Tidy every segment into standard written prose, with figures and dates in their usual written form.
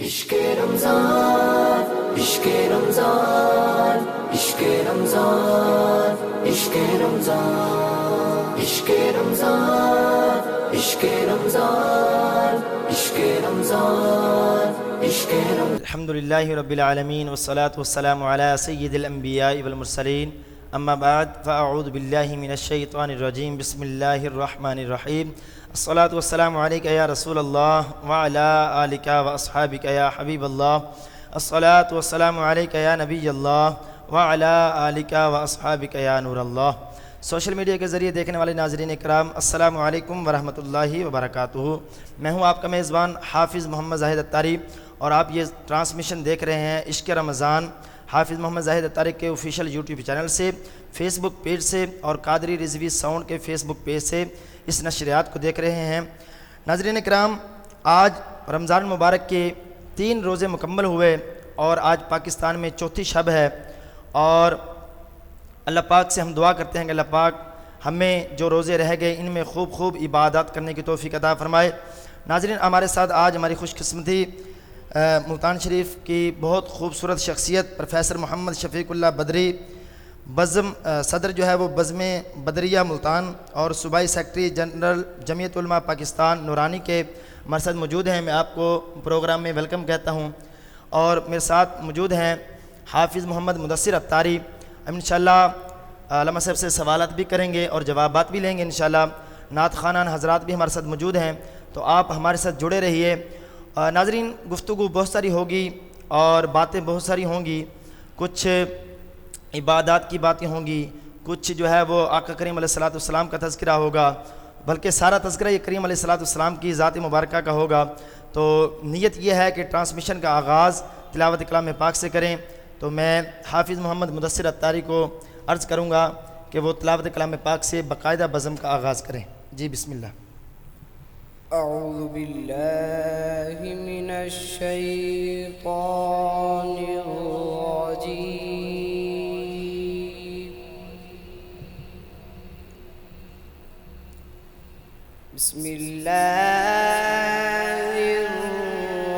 عشق رمضان عشق رمضان عشق رمضان عشق رمضان عشق رمضان عشق رمضان عشق رمضان عشق رمضان الحمد للہ رب العالمین والصلاة والسلام علی سید الانبیاء والمرسلین اما بعد فاعوذ باللہ من الشیطان الرجیم بسم اللہ الرحمن الرحیم الصلاة والسلام علیکہ یا رسول اللہ وعلی آلکہ واصحابکہ یا حبیب اللہ الصلاة والسلام علیکہ یا نبی اللہ وعلی آلکہ واصحابکہ یا نور اللہ۔ سوشل میڈیا کے ذریعے دیکھنے والے ناظرین اکرام السلام علیکم ورحمۃ اللہ وبرکاتہ۔ میں ہوں آپ کا میزبان حافظ محمد زاہد اتاری اور آپ یہ ٹرانسمیشن دیکھ رہے ہیں عشق رمضان حافظ محمد زاہد اتاری کے آفیشیل یوٹیوب چینل سے، فیس بک پیج سے اور قادری رضوی ساؤنڈ کے فیس بک پیج سے اس نشریات کو دیکھ رہے ہیں۔ ناظرین اکرام، آج رمضان مبارک کے 3 روزے مکمل ہوئے اور آج پاکستان میں چوتھی شب ہے، اور اللہ پاک سے ہم دعا کرتے ہیں کہ اللہ پاک ہمیں جو روزے رہ گئے ان میں خوب عبادات کرنے کی توفیق عطا فرمائے۔ ناظرین، ہمارے ساتھ آج ہماری خوش قسمتی ملتان شریف کی بہت خوبصورت شخصیت پروفیسر محمد شفیق اللہ بدری، بزم صدر جو ہے وہ بزم بدریہ ملتان اور صوبائی سیکرٹری جنرل جمعیت علماء پاکستان نورانی کے مرصد موجود ہیں۔ میں آپ کو پروگرام میں ویلکم کہتا ہوں، اور میرے ساتھ موجود ہیں حافظ محمد مدثر اتاری۔ انشاءاللہ علامہ صاحب سے سوالات بھی کریں گے اور جوابات بھی لیں گے انشاءاللہ۔ نعت خوانان حضرات بھی ہمارے ساتھ موجود ہیں، تو آپ ہمارے ساتھ جڑے رہیے۔ ناظرین، گفتگو بہت ساری ہوگی اور باتیں بہت ساری ہوں گی، کچھ عبادات کی باتیں ہوں گی، کچھ جو ہے وہ آقا کریم علیہ الصلوۃ والسلام کا تذکرہ ہوگا، بلکہ سارا تذکرہ یہ کریم علیہ الصلوۃ والسلام کی ذات مبارکہ کا ہوگا۔ تو نیت یہ ہے کہ ٹرانسمیشن کا آغاز تلاوت کلام پاک سے کریں، تو میں حافظ محمد مدثر اتاری کو عرض کروں گا کہ وہ تلاوت کلام پاک سے باقاعدہ بزم کا آغاز کریں۔ جی بسم اللہ۔ اعوذ باللہ من الشیطان الرجیم، بسم اللہ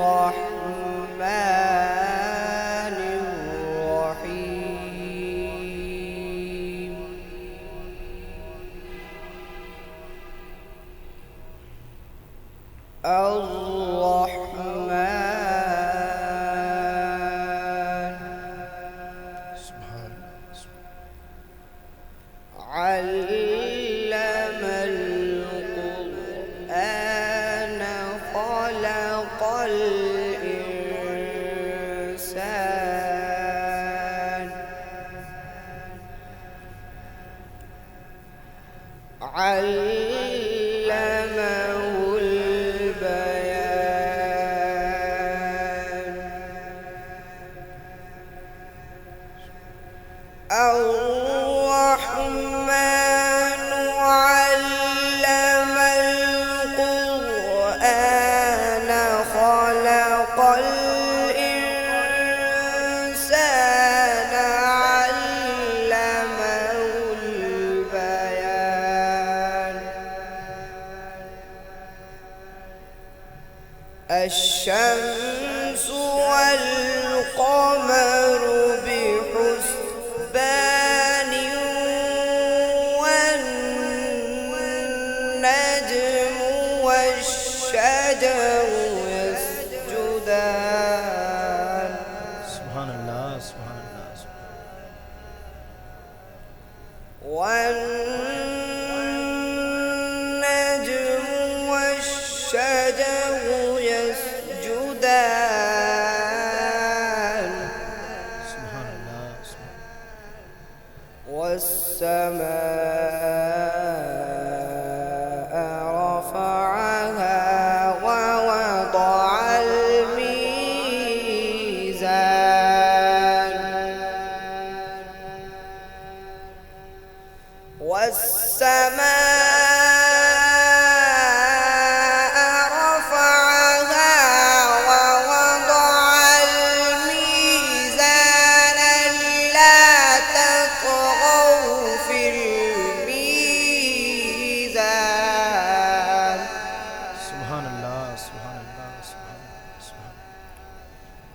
الرحمن الرحیم۔ الرحمن علم القرآن خلق الإنسان علمه البيان الرحمن علم القرآن خلق الإنسان علمه البيان الشمس والقمر بحسبان والنجم والشجر يسجدان سبحان اللہ سبحان اللہ والنجم والشجر يسجدان سبحان اللہ والسماء رفعها ووضع الميزان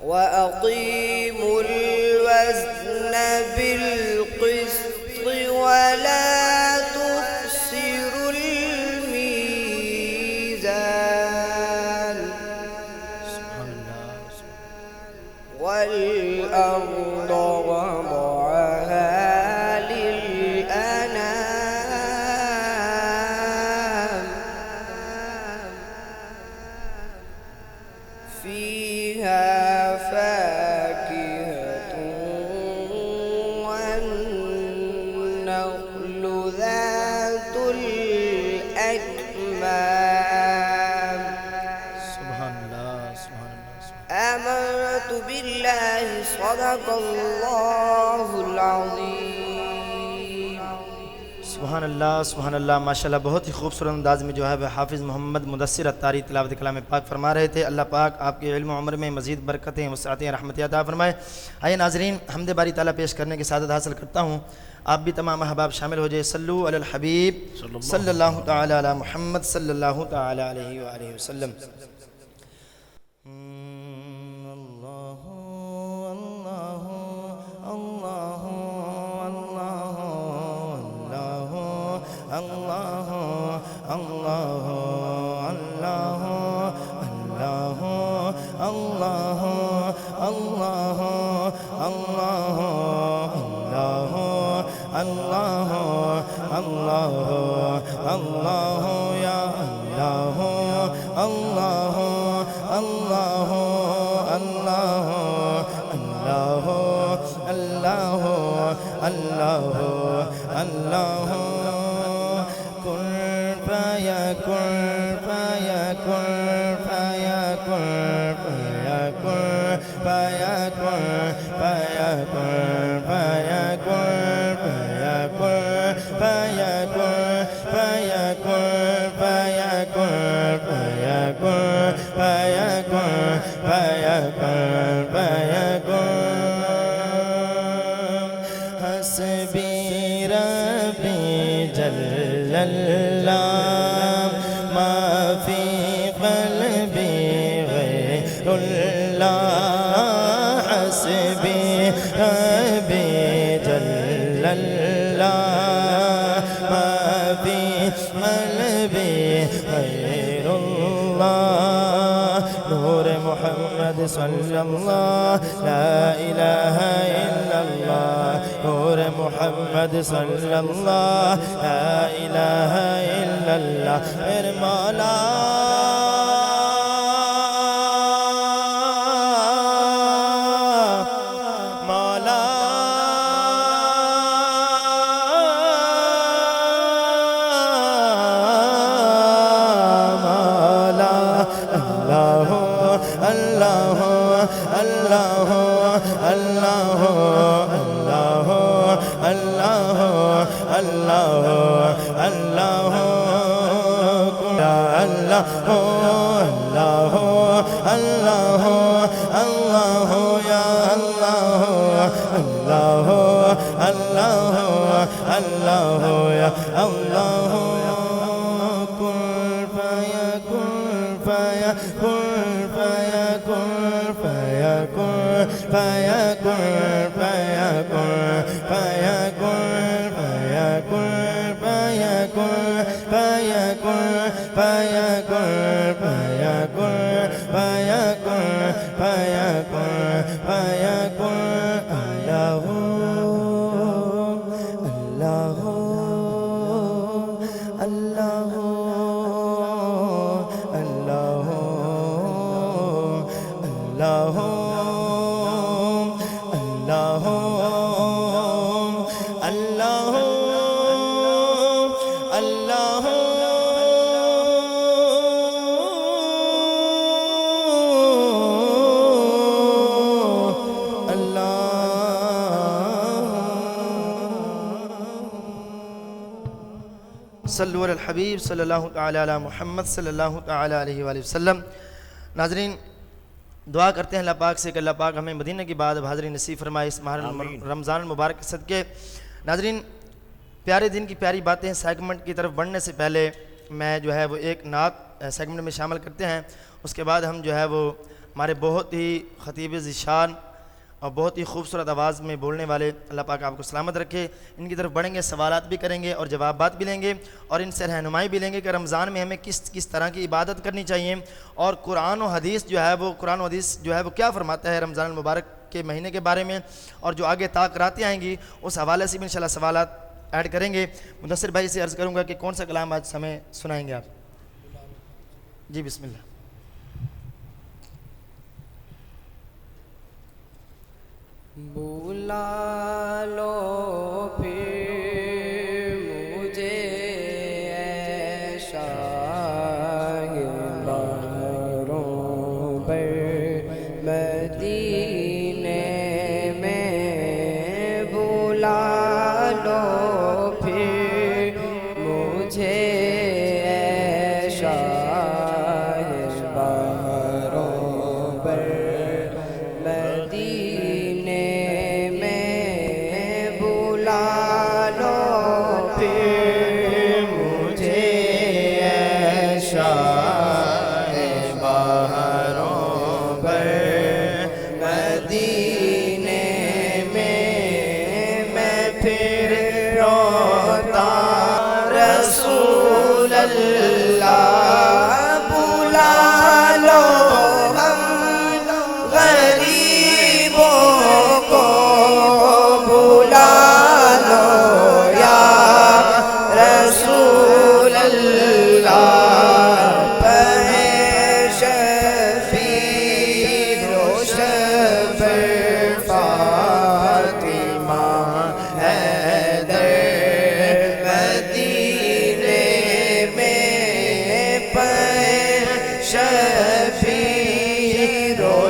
وأقيموا الوزن بالقسط ولا تخسروا الميزان والأرض وضعها للأنام فيها فاكهة والنخل ذات الأكمام سبحان اللہ سبحان اللہ آمنت بالله صدق الله العظيم سبحان اللہ ماشاءاللہ بہت ہی خوبصورت انداز میں جو ہے وہ حافظ محمد مدثر عطاری تلاوت کلام پاک فرما رہے تھے۔ اللہ پاک آپ کے علم و عمر میں مزید برکتیں وسعتیں رحمتیں عطا فرمائے۔ آئیے ناظرین حمد باری تعالیٰ پیش کرنے کی سعادت حاصل کرتا ہوں، آپ بھی تمام احباب شامل ہو جائے۔ صلو علی الحبیب صلی اللہ تعالی علی محمد صلی اللہ تعالی علیہ وآلہ وسلم۔ حسبی ربی جل اللہ ما فی قلبی غیر اللہ حسبی ربی جل اللہ ما فی قلبی غیر اللہ نور محمد صلی اللہ لا الہ الا اللہ نور محمد صلی اللہ لا الہ الا اللہ میرے مولا مولا مولا اللہ اللہ اللہ اللہ اللہ اللہ اللہ اللہ اللہ یا اللہ اللہ اللہ اللہ یا اللہ کن فیکن فیکن فیکن فیکن فیکن صلو علی الحبیب صلی اللہ تعالی علی محمد صلی اللہ تعالی علیہ وآلہ وسلم۔ ناظرین دعا کرتے ہیں اللہ پاک سے کہ اللہ پاک ہمیں مدینہ کی بعد حاضری نصیب فرمائے اس ماہ رمضان المبارک کے صدقے۔ ناظرین پیارے دن کی پیاری باتیں سیگمنٹ کی طرف بڑھنے سے پہلے میں جو ہے وہ ایک نعت سیگمنٹ میں شامل کرتے ہیں، اس کے بعد ہم جو ہے وہ ہمارے بہت ہی خطیب ذیشان اور بہت ہی خوبصورت آواز میں بولنے والے، اللہ پاک آپ کو سلامت رکھے۔ ان کی طرف بڑھیں گے، سوالات بھی کریں گے اور جوابات بھی لیں گے، اور ان سے رہنمائی بھی لیں گے کہ رمضان میں ہمیں کس طرح کی عبادت کرنی چاہیے، اور قرآن و حدیث جو ہے وہ کیا فرماتا ہے رمضان المبارک کے مہینے کے بارے میں، اور جو آگے راتیں آئیں گی اس حوالے سے بھی انشاءاللہ سوالات ایڈ کریں گے۔ مدثر بھائی سے عرض کروں گا کہ کون سا کلام آج ہمیں سنائیں گے آپ؟ جی بسم اللہ۔ بلا لو پھر مجھے اے شاہ بہروں پر مدینے میں، بلا لو پھر مجھے اے شاہ بہروں پر مدینے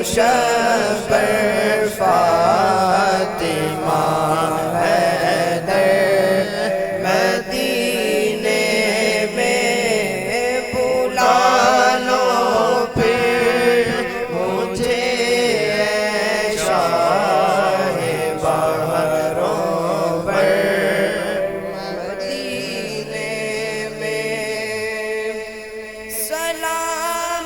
شفر فاطمہ حیدر مدینے میں، بلا لو پھر مجھے اے شاہ بہروں پر مدینے میں، سلام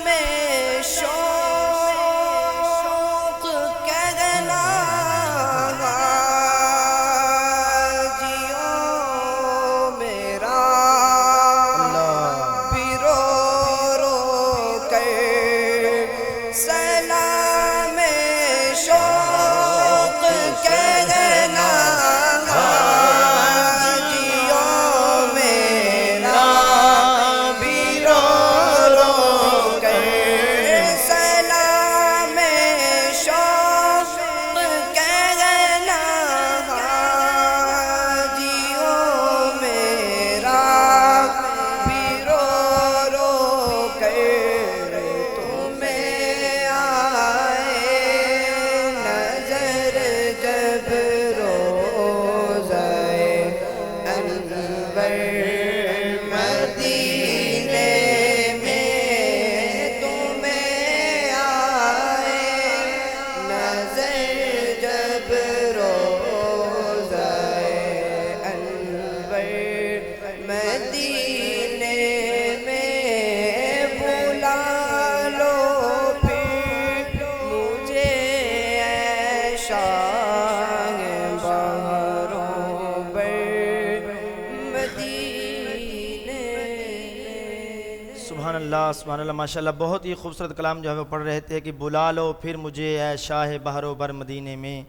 سبحان اللہ ماشاء اللہ، بہت ہی خوبصورت کلام جو ہے وہ پڑھ رہے تھے کہ بلا لو پھر مجھے اے شاہ بہر و بر مدینے میں،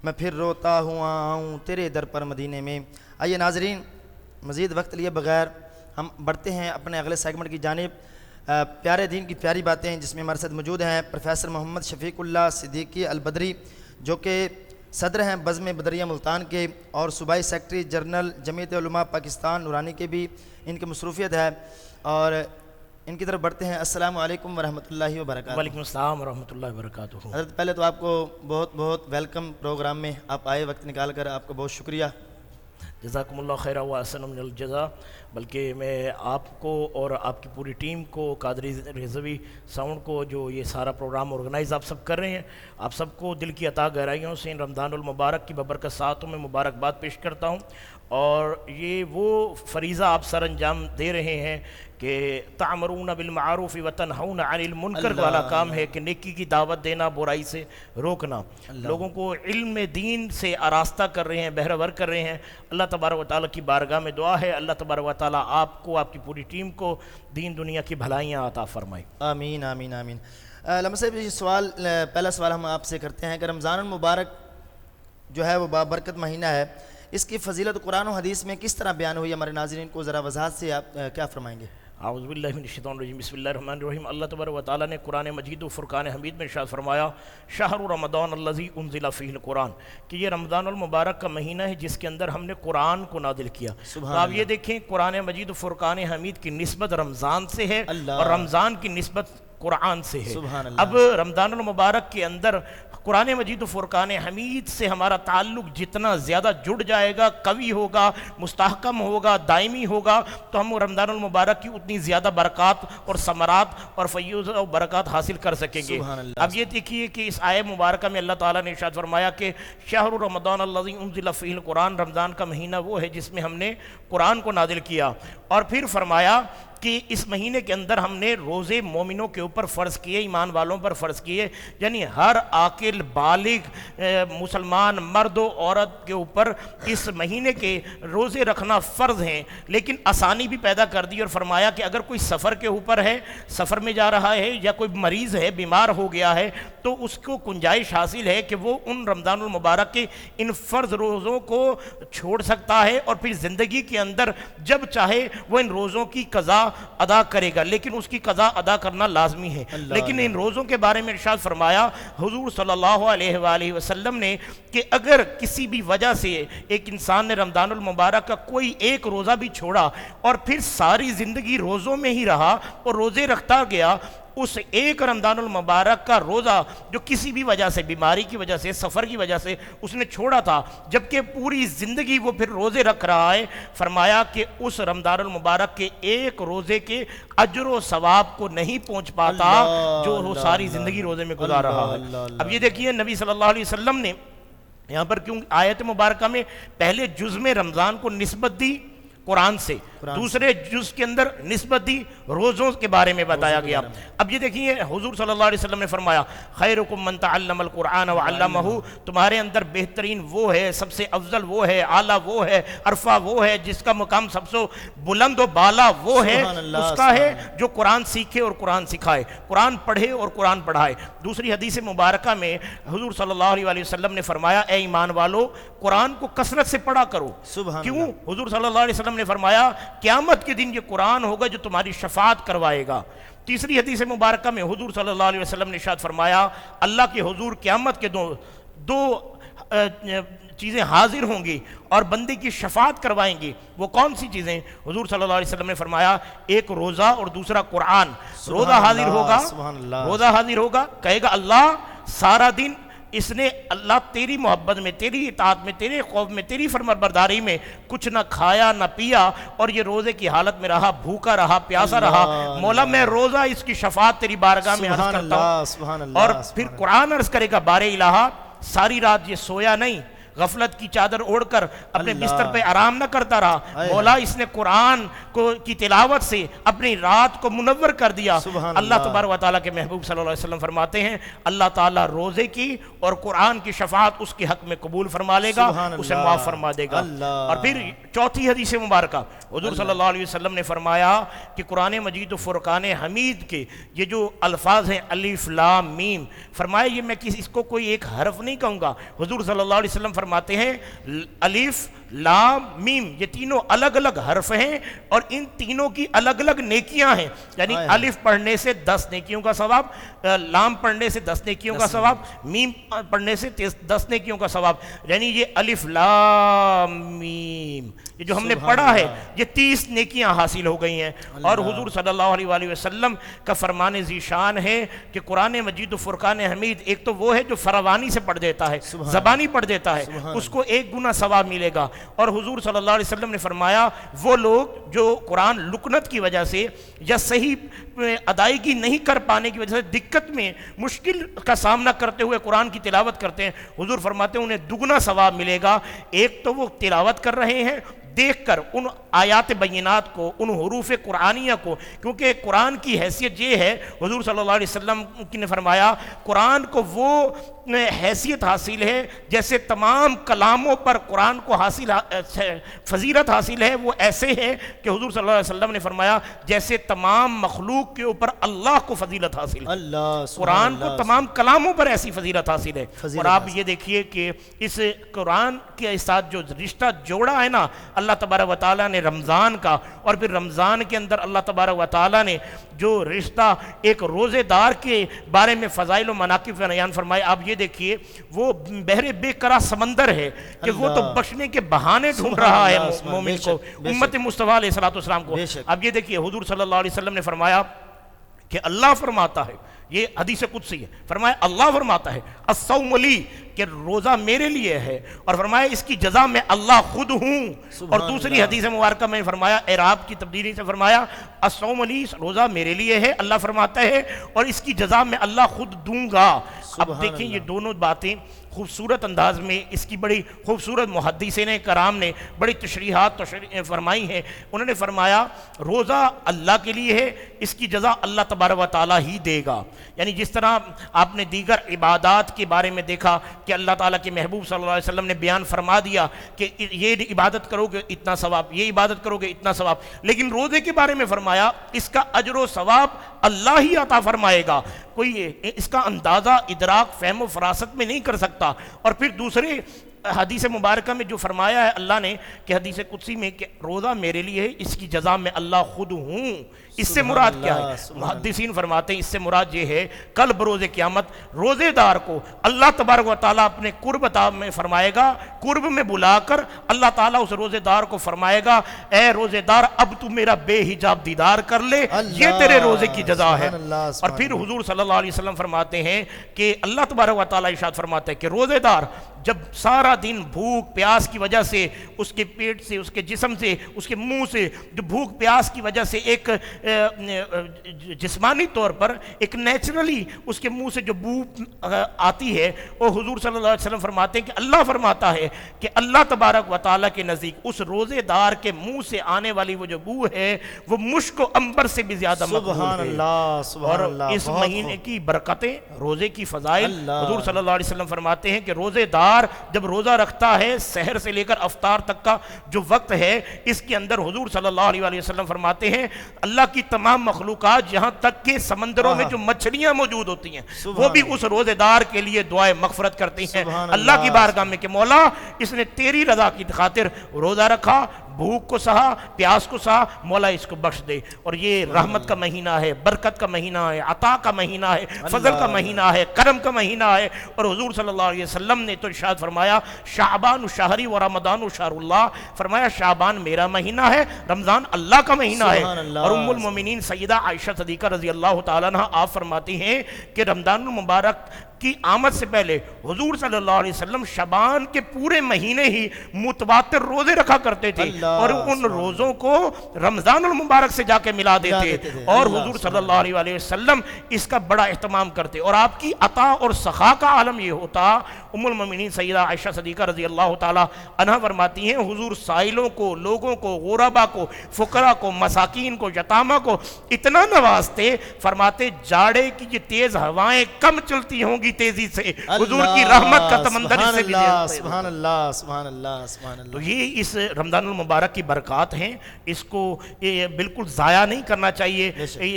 میں پھر روتا ہوا آؤں تیرے در پر مدینے میں۔ آئیے ناظرین، مزید وقت لیے بغیر ہم بڑھتے ہیں اپنے اگلے سیگمنٹ کی جانب۔ پیارے دین کی پیاری باتیں جس میں ہمارے ساتھ موجود ہیں پروفیسر محمد شفیق اللہ صدیقی البدری، جو کہ صدر ہیں بزم بدریہ ملتان کے اور صوبائی سیکرٹری جنرل جمعیت علماء پاکستان نورانی کے بھی ان کی مصروفیت ہے، اور ان کی طرف بڑھتے ہیں۔ السلام علیکم ورحمۃ اللہ وبرکاتہ۔ وعلیکم السلام ورحمۃ اللہ وبرکاتہ۔ حضرت پہلے تو آپ کو بہت بہت ویلکم پروگرام میں، آپ آئے وقت نکال کر، آپ کو بہت شکریہ۔ جزاکم اللہ خیر و احسن من الجزا۔ بلکہ میں آپ کو اور آپ کی پوری ٹیم کو، قادری رضوی ساؤنڈ کو، جو یہ سارا پروگرام آرگنائز آپ سب کر رہے ہیں، آپ سب کو دل کی عطا گہرائیوں سے ان رمضان المبارک کی ببرکت ساعتوں میں مبارکباد پیش کرتا ہوں، اور یہ وہ فریضہ آپ سر انجام دے رہے ہیں کہ تعمرون بالمعروف وتنہون عن المنکر والا کام ہے کہ نیکی کی دعوت دینا، برائی سے روکنا، لوگوں کو علم دین سے آراستہ کر رہے ہیں، بہرہ ور کر رہے ہیں۔ اللہ تبارک و تعالیٰ کی بارگاہ میں دعا ہے اللہ تبارک و تعالیٰ آپ کو، آپ کی پوری ٹیم کو دین دنیا کی بھلائیاں عطا فرمائے۔ آمین آمین آمین۔ علامہ صاحب یہ سوال، پہلا سوال ہم آپ سے کرتے ہیں کہ رمضان المبارک جو ہے وہ بابرکت مہینہ ہے، اس کی فضیلت قرآن و حدیث میں کس طرح بیان ہوئی؟ ہمارے ناظرین کو ذرا وضاحت سے آپ کیا فرمائیں گے؟ اعوذ باللہ من الشیطان الرجیم، بسم اللہ الرحمن الرحیم۔ اللہ تبارک و تعالیٰ نے قرآن مجید و فرقان حمید میں ارشاد فرمایا شہر رمضان الذی انزل فیہ القرآن، کہ یہ رمضان المبارک کا مہینہ ہے جس کے اندر ہم نے قرآن کو نازل کیا۔ تو آپ یہ دیکھیں قرآن مجید و فرقان حمید کی نسبت رمضان سے ہے اور رمضان کی نسبت قرآن سے ہے۔ اب رمضان المبارک کے اندر قرآن مجید و فرقان حمید سے ہمارا تعلق جتنا زیادہ جڑ جائے گا، قوی ہوگا، مستحکم ہوگا، دائمی ہوگا، تو ہم رمضان المبارک کی اتنی زیادہ برکات اور ثمرات اور فیوز و برکات حاصل کر سکیں گے۔ اب یہ دیکھیے کہ اس آیہ مبارکہ میں اللہ تعالیٰ نے ارشاد فرمایا کہ شہر رمضان الذی انزل فیہ القرآن، رمضان کا مہینہ وہ ہے جس میں ہم نے قرآن کو نازل کیا، اور پھر فرمایا کہ اس مہینے کے اندر ہم نے روزے مومنوں کے اوپر فرض کیے، ایمان والوں پر فرض کیے، یعنی ہر عاقل بالغ مسلمان مرد و عورت کے اوپر اس مہینے کے روزے رکھنا فرض ہیں، لیکن آسانی بھی پیدا کر دی اور فرمایا کہ اگر کوئی سفر کے اوپر ہے، سفر میں جا رہا ہے، یا کوئی مریض ہے، بیمار ہو گیا ہے، تو اس کو گنجائش حاصل ہے کہ وہ ان رمضان المبارک کے ان فرض روزوں کو چھوڑ سکتا ہے، اور پھر زندگی کے اندر جب چاہے وہ ان روزوں کی قضا ادا کرے گا، لیکن اس کی قضا ادا کرنا لازمی ہے۔ لیکن ان روزوں کے بارے میں ارشاد فرمایا حضور صلی اللہ علیہ وآلہ وسلم نے کہ اگر کسی بھی وجہ سے ایک انسان نے رمضان المبارک کا کوئی ایک روزہ بھی چھوڑا اور پھر ساری زندگی روزوں میں ہی رہا اور روزے رکھتا گیا، اس ایک رمضان المبارک کا روزہ جو کسی بھی وجہ سے، بیماری کی وجہ سے، سفر کی وجہ سے اس نے چھوڑا تھا، جبکہ پوری زندگی وہ پھر روزے رکھ رہا ہے، فرمایا کہ اس رمضان المبارک کے ایک روزے کے اجر و ثواب کو نہیں پہنچ پاتا جو وہ ساری زندگی روزے میں گزار رہا ہے۔ اب یہ دیکھیے نبی صلی اللہ علیہ وسلم نے یہاں پر کیوں آیت مبارکہ میں پہلے جز میں رمضان کو نسبت دی قرآن سے، دوسرے جز کے اندر نسبت دی روزوں کے بارے میں بتایا گیا۔ اب یہ دیکھیے حضور صلی اللہ علیہ وسلم نے فرمایا خیرکم من تعلم القرآن وعلمہ، تمہارے اندر بہترین وہ ہے، سب سے افضل وہ ہے، اعلیٰ وہ ہے، عرفہ وہ ہے، جس کا مقام سب سے بلند و بالا وہ ہے، اس کا ہے جو قرآن سیکھے اور قرآن سکھائے، قرآن پڑھے اور قرآن پڑھائے۔ دوسری حدیث مبارکہ میں حضور صلی اللہ علیہ وسلم نے فرمایا اے ایمان والو قرآن کو کثرت سے پڑھا کرو۔ کیوں؟ حضور صلی اللہ علیہ وسلم نے فرمایا قیامت کے دن یہ قرآن ہوگا جو تمہاری شفاعت کروائے گا۔ تیسری حدیث مبارکہ میں حضور صلی اللہ علیہ وسلم نے ارشاد فرمایا اللہ کے حضور قیامت کے دو چیزیں حاضر ہوں گی اور بندے کی شفاعت کروائیں گی۔ وہ کون سی چیزیں؟ حضور صلی اللہ علیہ وسلم نے فرمایا ایک روزہ اور دوسرا قرآن۔ روزہ حاضر ہوگا، روزہ حاضر ہوگا، کہے گا اللہ سارا دن اس نے اللہ تیری محبت میں، تیری اطاعت میں، تیرے خوف میں، تیری فرمانبرداری میں کچھ نہ کھایا نہ پیا، اور یہ روزے کی حالت میں رہا، بھوکا رہا، پیاسا رہا، مولا میں روزہ اس کی شفاعت تیری بارگاہ میں عرض کرتا ہوں۔ اور پھر قرآن عرض کرے گا بار الہ ساری رات یہ سویا نہیں، غفلت کی چادر اوڑھ کر اپنے بستر پہ آرام نہ کرتا رہا، مولا اس نے قرآن کی تلاوت سے اپنی رات کو منور کر دیا۔ اللہ تبارک و تعالیٰ کے محبوب صلی اللہ علیہ وسلم فرماتے ہیں اللہ تعالیٰ روزے کی اور قرآن کی شفاعت اس کے حق میں قبول فرما لے گا، اسے معاف فرما دے گا۔ اور پھر چوتھی حدیث مبارکہ حضور صلی اللہ علیہ وسلم نے فرمایا کہ قرآن مجید و فرقان حمید کے یہ جو الفاظ ہیں الف لام میم، فرمایا یہ میں اس کو کوئی ایک حرف نہیں کہوں گا، حضور صلی اللہ علیہ وسلم فرماتے ہیں الف لام میم یہ تینوں الگ الگ حرف ہیں اور ان تینوں کی الگ الگ نیکیاں ہیں، یعنی الف پڑھنے سے 10 نیکیوں کا ثواب، لام پڑھنے سے 10 نیکیوں کا ثواب، میم پڑھنے سے 10 نیکیوں کا ثواب، یعنی یہ الف لام میم یہ جو ہم نے پڑھا ہے یہ 30 نیکیاں حاصل ہو گئی ہیں۔ اور حضور صلی اللہ علیہ وآلہ وسلم کا فرمان ذیشان ہے کہ قرآن مجید و فرقان حمید ایک تو وہ ہے جو فراوانی سے پڑھ دیتا ہے، زبانی پڑھ دیتا ہے، اس کو 1 گنا ثواب ملے گا۔ اور حضور صلی اللہ علیہ وسلم نے فرمایا وہ لوگ جو قرآن لکنت کی وجہ سے یا صحیح ادائیگی نہیں کر پانے کی وجہ سے دقت میں مشکل کا سامنا کرتے ہوئے قرآن کی تلاوت کرتے ہیں، حضور فرماتے ہیں انہیں 2 گنا ثواب ملے گا۔ ایک تو وہ تلاوت کر رہے ہیں، دیکھ کر ان آیات بینات کو، ان حروف قرآنیہ کو، کیونکہ قرآن کی حیثیت یہ ہے، حضور صلی اللہ علیہ وسلم نے فرمایا قرآن کو وہ حیثیت حاصل ہے جیسے تمام کلاموں پر قرآن کو حاصل فضیلت حاصل ہے، وہ ایسے ہے کہ حضور صلی اللہ علیہ وسلم نے فرمایا جیسے تمام مخلوق کے اوپر اللہ کو فضیلت حاصل ہے، قرآن کو تمام کلاموں پر ایسی فضیلت حاصل ہے۔ اور آپ یہ دیکھیے کہ اس قرآن کے ساتھ جو رشتہ جوڑا ہے نا اللہ تبارک و تعالیٰ نے رمضان کا، اور پھر رمضان کے اندر اللہ تبارک و تعالیٰ نے جو رشتہ ایک روزے دار کے بارے میں فضائل و مناقب بیان فرمائے، آپ یہ دیکھیے وہ بحر بے کرا سمندر ہے کہ وہ تو بخشنے کے بہانے ڈھونڈ رہا ہے مومن کو، امت مصطفیٰ علیہ السلام کو۔ اب یہ دیکھیے حضور صلی اللہ علیہ وسلم نے فرمایا کہ اللہ فرماتا ہے، یہ حدیث قدسی ہے، فرمایا اللہ فرماتا ہے الصوم لی، کہ روزہ میرے لیے ہے، اور فرمایا اس کی جزا میں اللہ خود ہوں۔ اور دوسری حدیث مبارکہ میں فرمایا اعراب کی تبدیلی سے فرمایا الصوم لی، روزہ میرے لیے ہے اللہ فرماتا ہے، اور اس کی جزا میں اللہ خود دوں گا۔ اب دیکھیں یہ دونوں باتیں خوبصورت انداز میں، اس کی بڑی خوبصورت محدثین کرام نے بڑی تشریحات فرمائی ہیں۔ انہوں نے فرمایا روزہ اللہ کے لیے ہے، اس کی جزا اللہ تبارک و تعالیٰ ہی دے گا۔ یعنی جس طرح آپ نے دیگر عبادات کے بارے میں دیکھا کہ اللہ تعالیٰ کے محبوب صلی اللہ علیہ وسلم نے بیان فرما دیا کہ یہ عبادت کرو گے اتنا ثواب، یہ عبادت کرو گے اتنا ثواب، لیکن روزے کے بارے میں فرمایا اس کا اجر و ثواب اللہ ہی عطا فرمائے گا، کوئی اس کا اندازہ ادراک فہم و فراست میں نہیں کر سکتا۔ اور پھر دوسرے حدیث مبارکہ میں جو فرمایا ہے اللہ نے کہ حدیث قدسی میں کہ روزہ میرے لیے ہے، اس کی جزا میں اللہ خود ہوں، اس سے مراد کیا ہے؟ محدثین فرماتے ہیں اس سے مراد یہ ہے کل بروز قیامت روزے دار کو اللہ تبارک و تعالیٰ اپنے قرب میں فرمائے گا، قرب میں بلا کر اللہ تعالیٰ اس روزے دار کو فرمائے گا اے روزے دار اب تو میرا بے حجاب دیدار کر لے، یہ تیرے روزے کی جزا ہے۔ اور پھر حضور صلی اللہ علیہ وسلم فرماتے ہیں کہ اللہ تبارک و تعالیٰ ارشاد فرماتے ہیں کہ روزے دار جب سارا دن بھوک پیاس کی وجہ سے اس کے پیٹ سے، اس کے جسم سے، اس کے منہ سے جو بھوک پیاس کی وجہ سے ایک جسمانی طور پر ایک نیچرلی اس کے منہ سے جو بو آتی ہے، وہ حضور صلی اللہ علیہ وسلم فرماتے ہیں کہ اللہ فرماتا ہے کہ اللہ تبارک و تعالیٰ کے نزدیک اس روزے دار کے منہ سے آنے والی وہ جو بو ہے وہ مشک و عنبر سے بھی زیادہ مقبول ہے۔ اور اس مہینے کی برکتیں، روزے کی فضائل، حضور صلی اللہ علیہ وسلم فرماتے ہیں کہ روزے دار جب روزہ رکھتا ہے سحر سے لے کر افطار تک کا جو وقت ہے، اس کے اندر حضور صلی اللہ علیہ وسلم فرماتے ہیں اللہ کی تمام مخلوقات یہاں تک کہ سمندروں میں جو مچھلیاں موجود ہوتی ہیں وہ بھی اس روزے دار کے لیے دعائیں مغفرت کرتی ہیں اللہ کی بارگاہ میں کہ مولا اس نے تیری رضا کی خاطر روزہ رکھا، بھوک کو سہا، پیاس کو سہا، مولا اس کو بخش دے۔ اور یہ رحمت کا مہینہ ہے، برکت کا مہینہ ہے، عطا کا مہینہ ہے، فضل کا مہینہ ہے، کرم کا مہینہ ہے۔ اور حضور صلی اللہ علیہ وسلم نے تو ارشاد فرمایا شعبان شہری و رمضان شہر اللہ، فرمایا شعبان میرا مہینہ ہے، رمضان اللہ کا مہینہ ہے۔ اور ام المومنین سیدہ عائشہ صدیقہ رضی اللہ تعالیٰ عنہ آپ فرماتی ہیں کہ رمضان المبارک کی آمد سے پہلے حضور صلی اللہ علیہ وسلم شعبان کے پورے مہینے ہی متواتر روزے رکھا کرتے تھے اور ان روزوں کو رمضان المبارک سے جا کے ملا دیتے اور حضور صلی اللہ علیہ وسلم اس کا بڑا اہتمام کرتے۔ اور آپ کی عطا اور سخا کا عالم یہ ہوتا، ام المومنین سیدہ عائشہ صدیقہ رضی اللہ تعالی عنہا فرماتی ہیں حضور سائلوں کو، لوگوں کو، غربا کو، فقراء کو، مساکین کو، یتامہ کو اتنا نوازتے، فرماتے جاڑے کی یہ تیز ہوائیں کم چلتی ہوں گی تیزی سے، حضور کی رحمت کا تمندر اس سے بھی سبحان اللہ سبحان اللہ سبحان اللہ۔ تو یہ اس رمضان المبارک کی برکات ہیں، اس کو بالکل ضائع نہیں کرنا چاہیے۔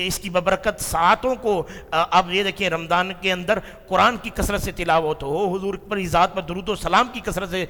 اس کی ببرکت ساعتوں کو آپ یہ دیکھیں رمضان کے اندر قرآن کی کثرت سے تلاوت ہو، حضور پر ذات پر درود و سلام کی کثرت سے،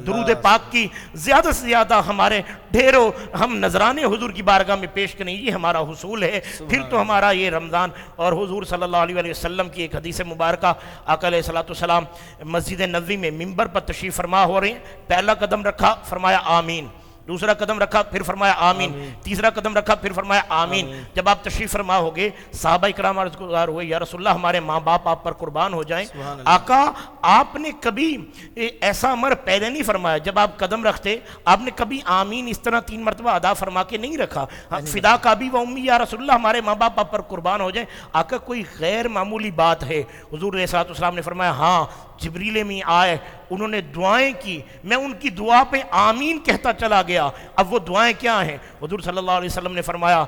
درود پاک کی زیادہ سے زیادہ ہمارے ڈھیروں ہم نذرانے حضور کی بارگاہ میں پیش کریں، یہ ہمارا حصول ہے۔ پھر تو ہمارا یہ رمضان اور حضور صلی اللہ علیہ وسلم کی ایک حدیث مبارکہ آقا علیہ السلام مسجد نبوی میں منبر پر تشریف فرما ہو رہے ہیں، پہلا قدم رکھا فرمایا آمین، دوسرا قدم رکھا پھر فرمایا آمین، تیسرا قدم رکھا پھر فرمایا آمین۔ جب آپ تشریف فرما ہوگے صحابہ اکرام عرض گزار ہوئے یا رسول اللہ ہمارے ماں باپ آپ پر قربان ہو جائیں، آقا آپ نے کبھی ایسا امر پہلے نہیں فرمایا، جب آپ قدم رکھتے آپ نے کبھی آمین اس طرح 3 مرتبہ ادا فرما کے نہیں رکھا، فدا کابی و امی یا رسول اللہ ہمارے ماں باپ آپ پر قربان ہو جائیں، آقا کوئی غیر معمولی بات ہے؟ حضور علیہ السلام نے فرمایا ہاں جبریل امی آئے، انہوں نے دعائیں کی، میں ان کی دعا پہ آمین کہتا چلا گیا۔ اب وہ دعائیں کیا ہیں؟ حضور صلی اللہ علیہ وسلم نے فرمایا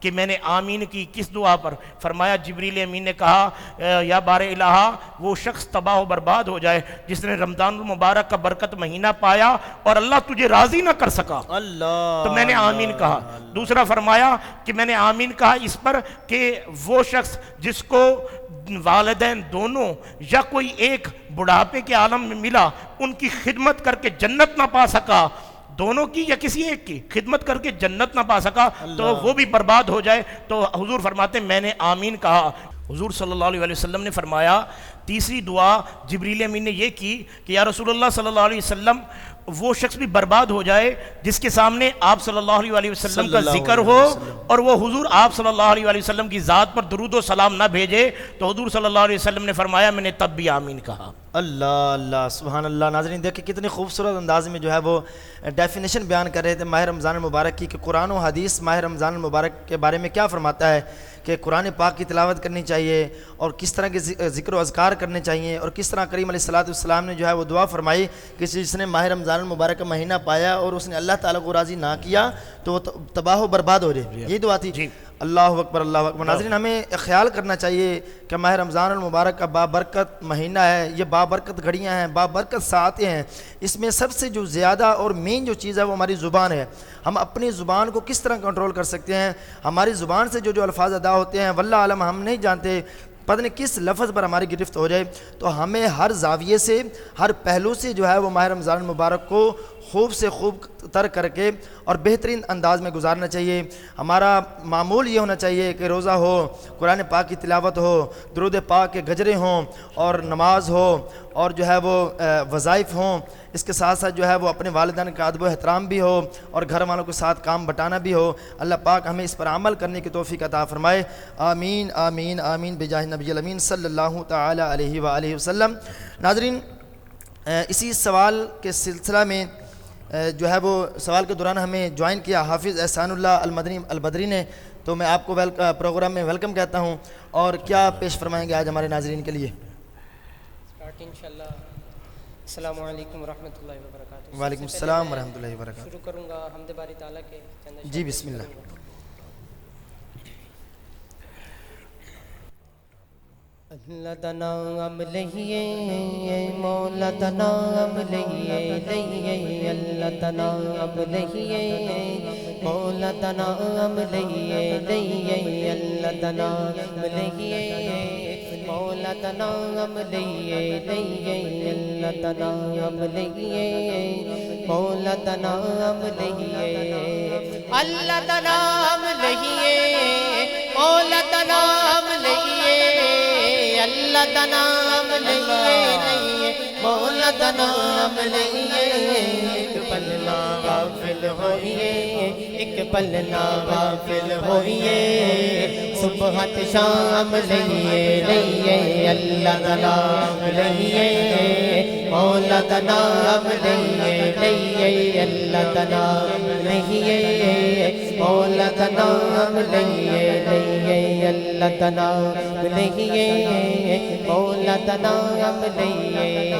کہ میں نے آمین کی کس دعا پر؟ فرمایا جبریل امین نے کہا یا بار الہا وہ شخص تباہ و برباد ہو جائے جس نے رمضان المبارک کا برکت مہینہ پایا اور اللہ تجھے راضی نہ کر سکا۔ اللہ، تو میں نے آمین کہا۔ دوسرا فرمایا کہ میں نے آمین کہا اس پر کہ وہ شخص جس کو والدین دونوں یا کوئی ایک بڑھاپے کے عالم میں ملا، ان کی خدمت کر کے جنت نہ پا سکا، دونوں کی یا کسی ایک کی خدمت کر کے جنت نہ پا سکا تو وہ بھی برباد ہو جائے۔ تو حضور فرماتے ہیں میں نے آمین کہا۔ حضور صلی اللہ علیہ وسلم نے فرمایا تیسری دعا جبریل امین نے یہ کی کہ یا رسول اللہ صلی اللہ علیہ وسلم وہ شخص بھی برباد ہو جائے جس کے سامنے آپ صلی اللہ علیہ وسلم کا ذکر ہو اور وہ حضور آپ صلی اللہ علیہ وسلم کی ذات پر درود و سلام نہ بھیجے۔ تو حضور صلی اللہ علیہ وسلم نے فرمایا میں نے تب بھی آمین کہا۔ اللہ اللہ سبحان اللہ۔ ناظرین دیکھیں کتنی خوبصورت انداز میں جو ہے وہ ڈیفینیشن بیان کر رہے تھے ماہ رمضان المبارک کی، کہ قرآن و حدیث ماہ رمضان المبارک کے بارے میں کیا فرماتا ہے، کہ قرآن پاک کی تلاوت کرنی چاہیے اور کس طرح کے ذکر و اذکار کرنے چاہیے، اور کس طرح کریم علیہ السلام نے جو ہے وہ دعا فرمائی کہ جس نے ماہ رمضان المبارک کا مہینہ پایا اور اس نے اللہ تعالیٰ کو راضی نہ کیا تو وہ تباہ و برباد ہو جائے، یہ دعا تھی۔ اللہ اکبر اللہ اکبر۔ ناظرین ہمیں خیال کرنا چاہیے کہ ماہ رمضان المبارک کا بابرکت مہینہ ہے، یہ بابرکت گھڑیاں ہیں، بابرکت ساعتیں ہیں۔ اس میں سب سے جو زیادہ اور مین جو چیز ہے وہ ہماری زبان ہے۔ ہم اپنی زبان کو کس طرح کنٹرول کر سکتے ہیں؟ ہماری زبان سے جو الفاظ ادا ہوتے ہیں واللہ عالم ہم نہیں جانتے، پتہ نہیں کس لفظ پر ہماری گرفت ہو جائے۔ تو ہمیں ہر زاویے سے، ہر پہلو سے جو ہے وہ ماہ رمضان المبارک کو خوب سے خوب تر کر کے اور بہترین انداز میں گزارنا چاہیے۔ ہمارا معمول یہ ہونا چاہیے کہ روزہ ہو، قرآن پاک کی تلاوت ہو، درود پاک کے گجرے ہوں اور نماز ہو اور جو ہے وہ وظائف ہوں، اس کے ساتھ ساتھ جو ہے وہ اپنے والدین کا ادب و احترام بھی ہو اور گھر والوں کے ساتھ کام بٹانا بھی ہو۔ اللہ پاک ہمیں اس پر عمل کرنے کی توفیق عطا فرمائے۔ آمین آمین آمین بجاہ نبی الامین صلی اللہ تعالی علیہ وآلہ وسلم۔ ناظرین اسی سوال کے سلسلہ میں جو ہے وہ سوال کے دوران ہمیں جوائن کیا حافظ احسان اللہ المدنی البدری نے، تو میں آپ کو پروگرام میں ویلکم کہتا ہوں۔ اور کیا پیش فرمائیں گے آج ہمارے ناظرین کے لیے؟ انشاءاللہ السلام علیکم ورحمۃ اللہ وبرکاتہ۔ وعلیکم السلام ورحمۃ اللہ وبرکاتہ۔ شروع کروں گا حمد باری تعالیٰ کے چند جی بسم اللہ۔ اللہ دا نام لئیے مولا دا نام لئیے لئیے، اللہ دا نام لئیے مولا دا نام لئیے لئیے، اللہ دا نام لئیے مولا دا نام لئیے لئیے، اللہ دا نام لئیے مولا دا نام لئیے، اللہ دا نام لئیے مولا دا نام لئیے، اللہ دا نام لئیے مولا دا نام لئیے، ایک پل نہ غافل ہوئیے، ایک پل نہ غافل ہوئیے، صبح شام لئیے لئیے، اللہ دا نام لئیے مولا دا نام لئیے لئیے، اللہ دا نام لئیے مولا دا نام لئیے لئیے، اللہ دا نام لئیے مولا دا نام لئیے،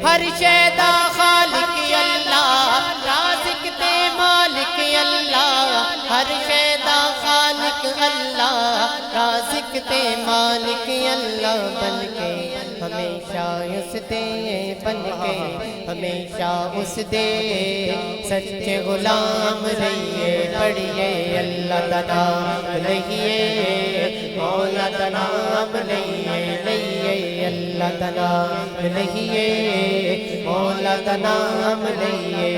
ہر شے دا خالق اللہ، رازق تے مالک اللہ، ہر شے دا خالق اللہ، رازق تے مالک اللہ، بن کے ہمیشہ اس دے، بن کے ہمیشہ اس دے سچے غلام رہیے، پڑھیے اللہ دا نام لئیے مولا دا نام لئیے لئیے، اللہ دا نام لئیے مولا دا نام لئیے،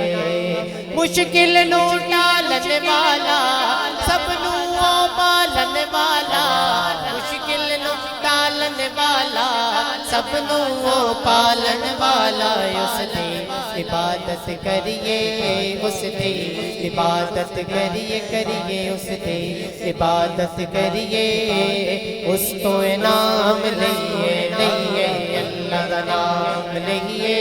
مشکل نو ٹالن والا سب نو پالن والا، مشکل نو ٹالن والا سب نو پالن والا، اس دی عبادت کریے، اس دی عبادت کریے کریے، اس دی عبادت کریے، اس تو انعام لئیے لئیے، اللہ دا نام لئیے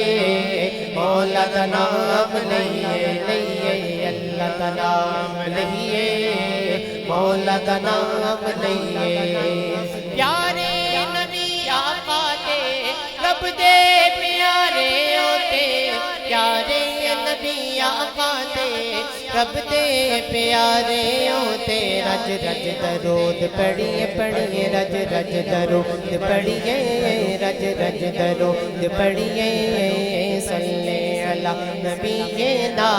مولا دا نام لئیے لئیے، اللہ دا نام لئیے مولا دا نام لئیے، پیارے نبی آقا دے رب دے آقا دے رب دے پیارے تے رج رج درود پڑھیے پڑھیے رج رج درود پڑھیے رج رج درود پڑھیے صلی علی نبینا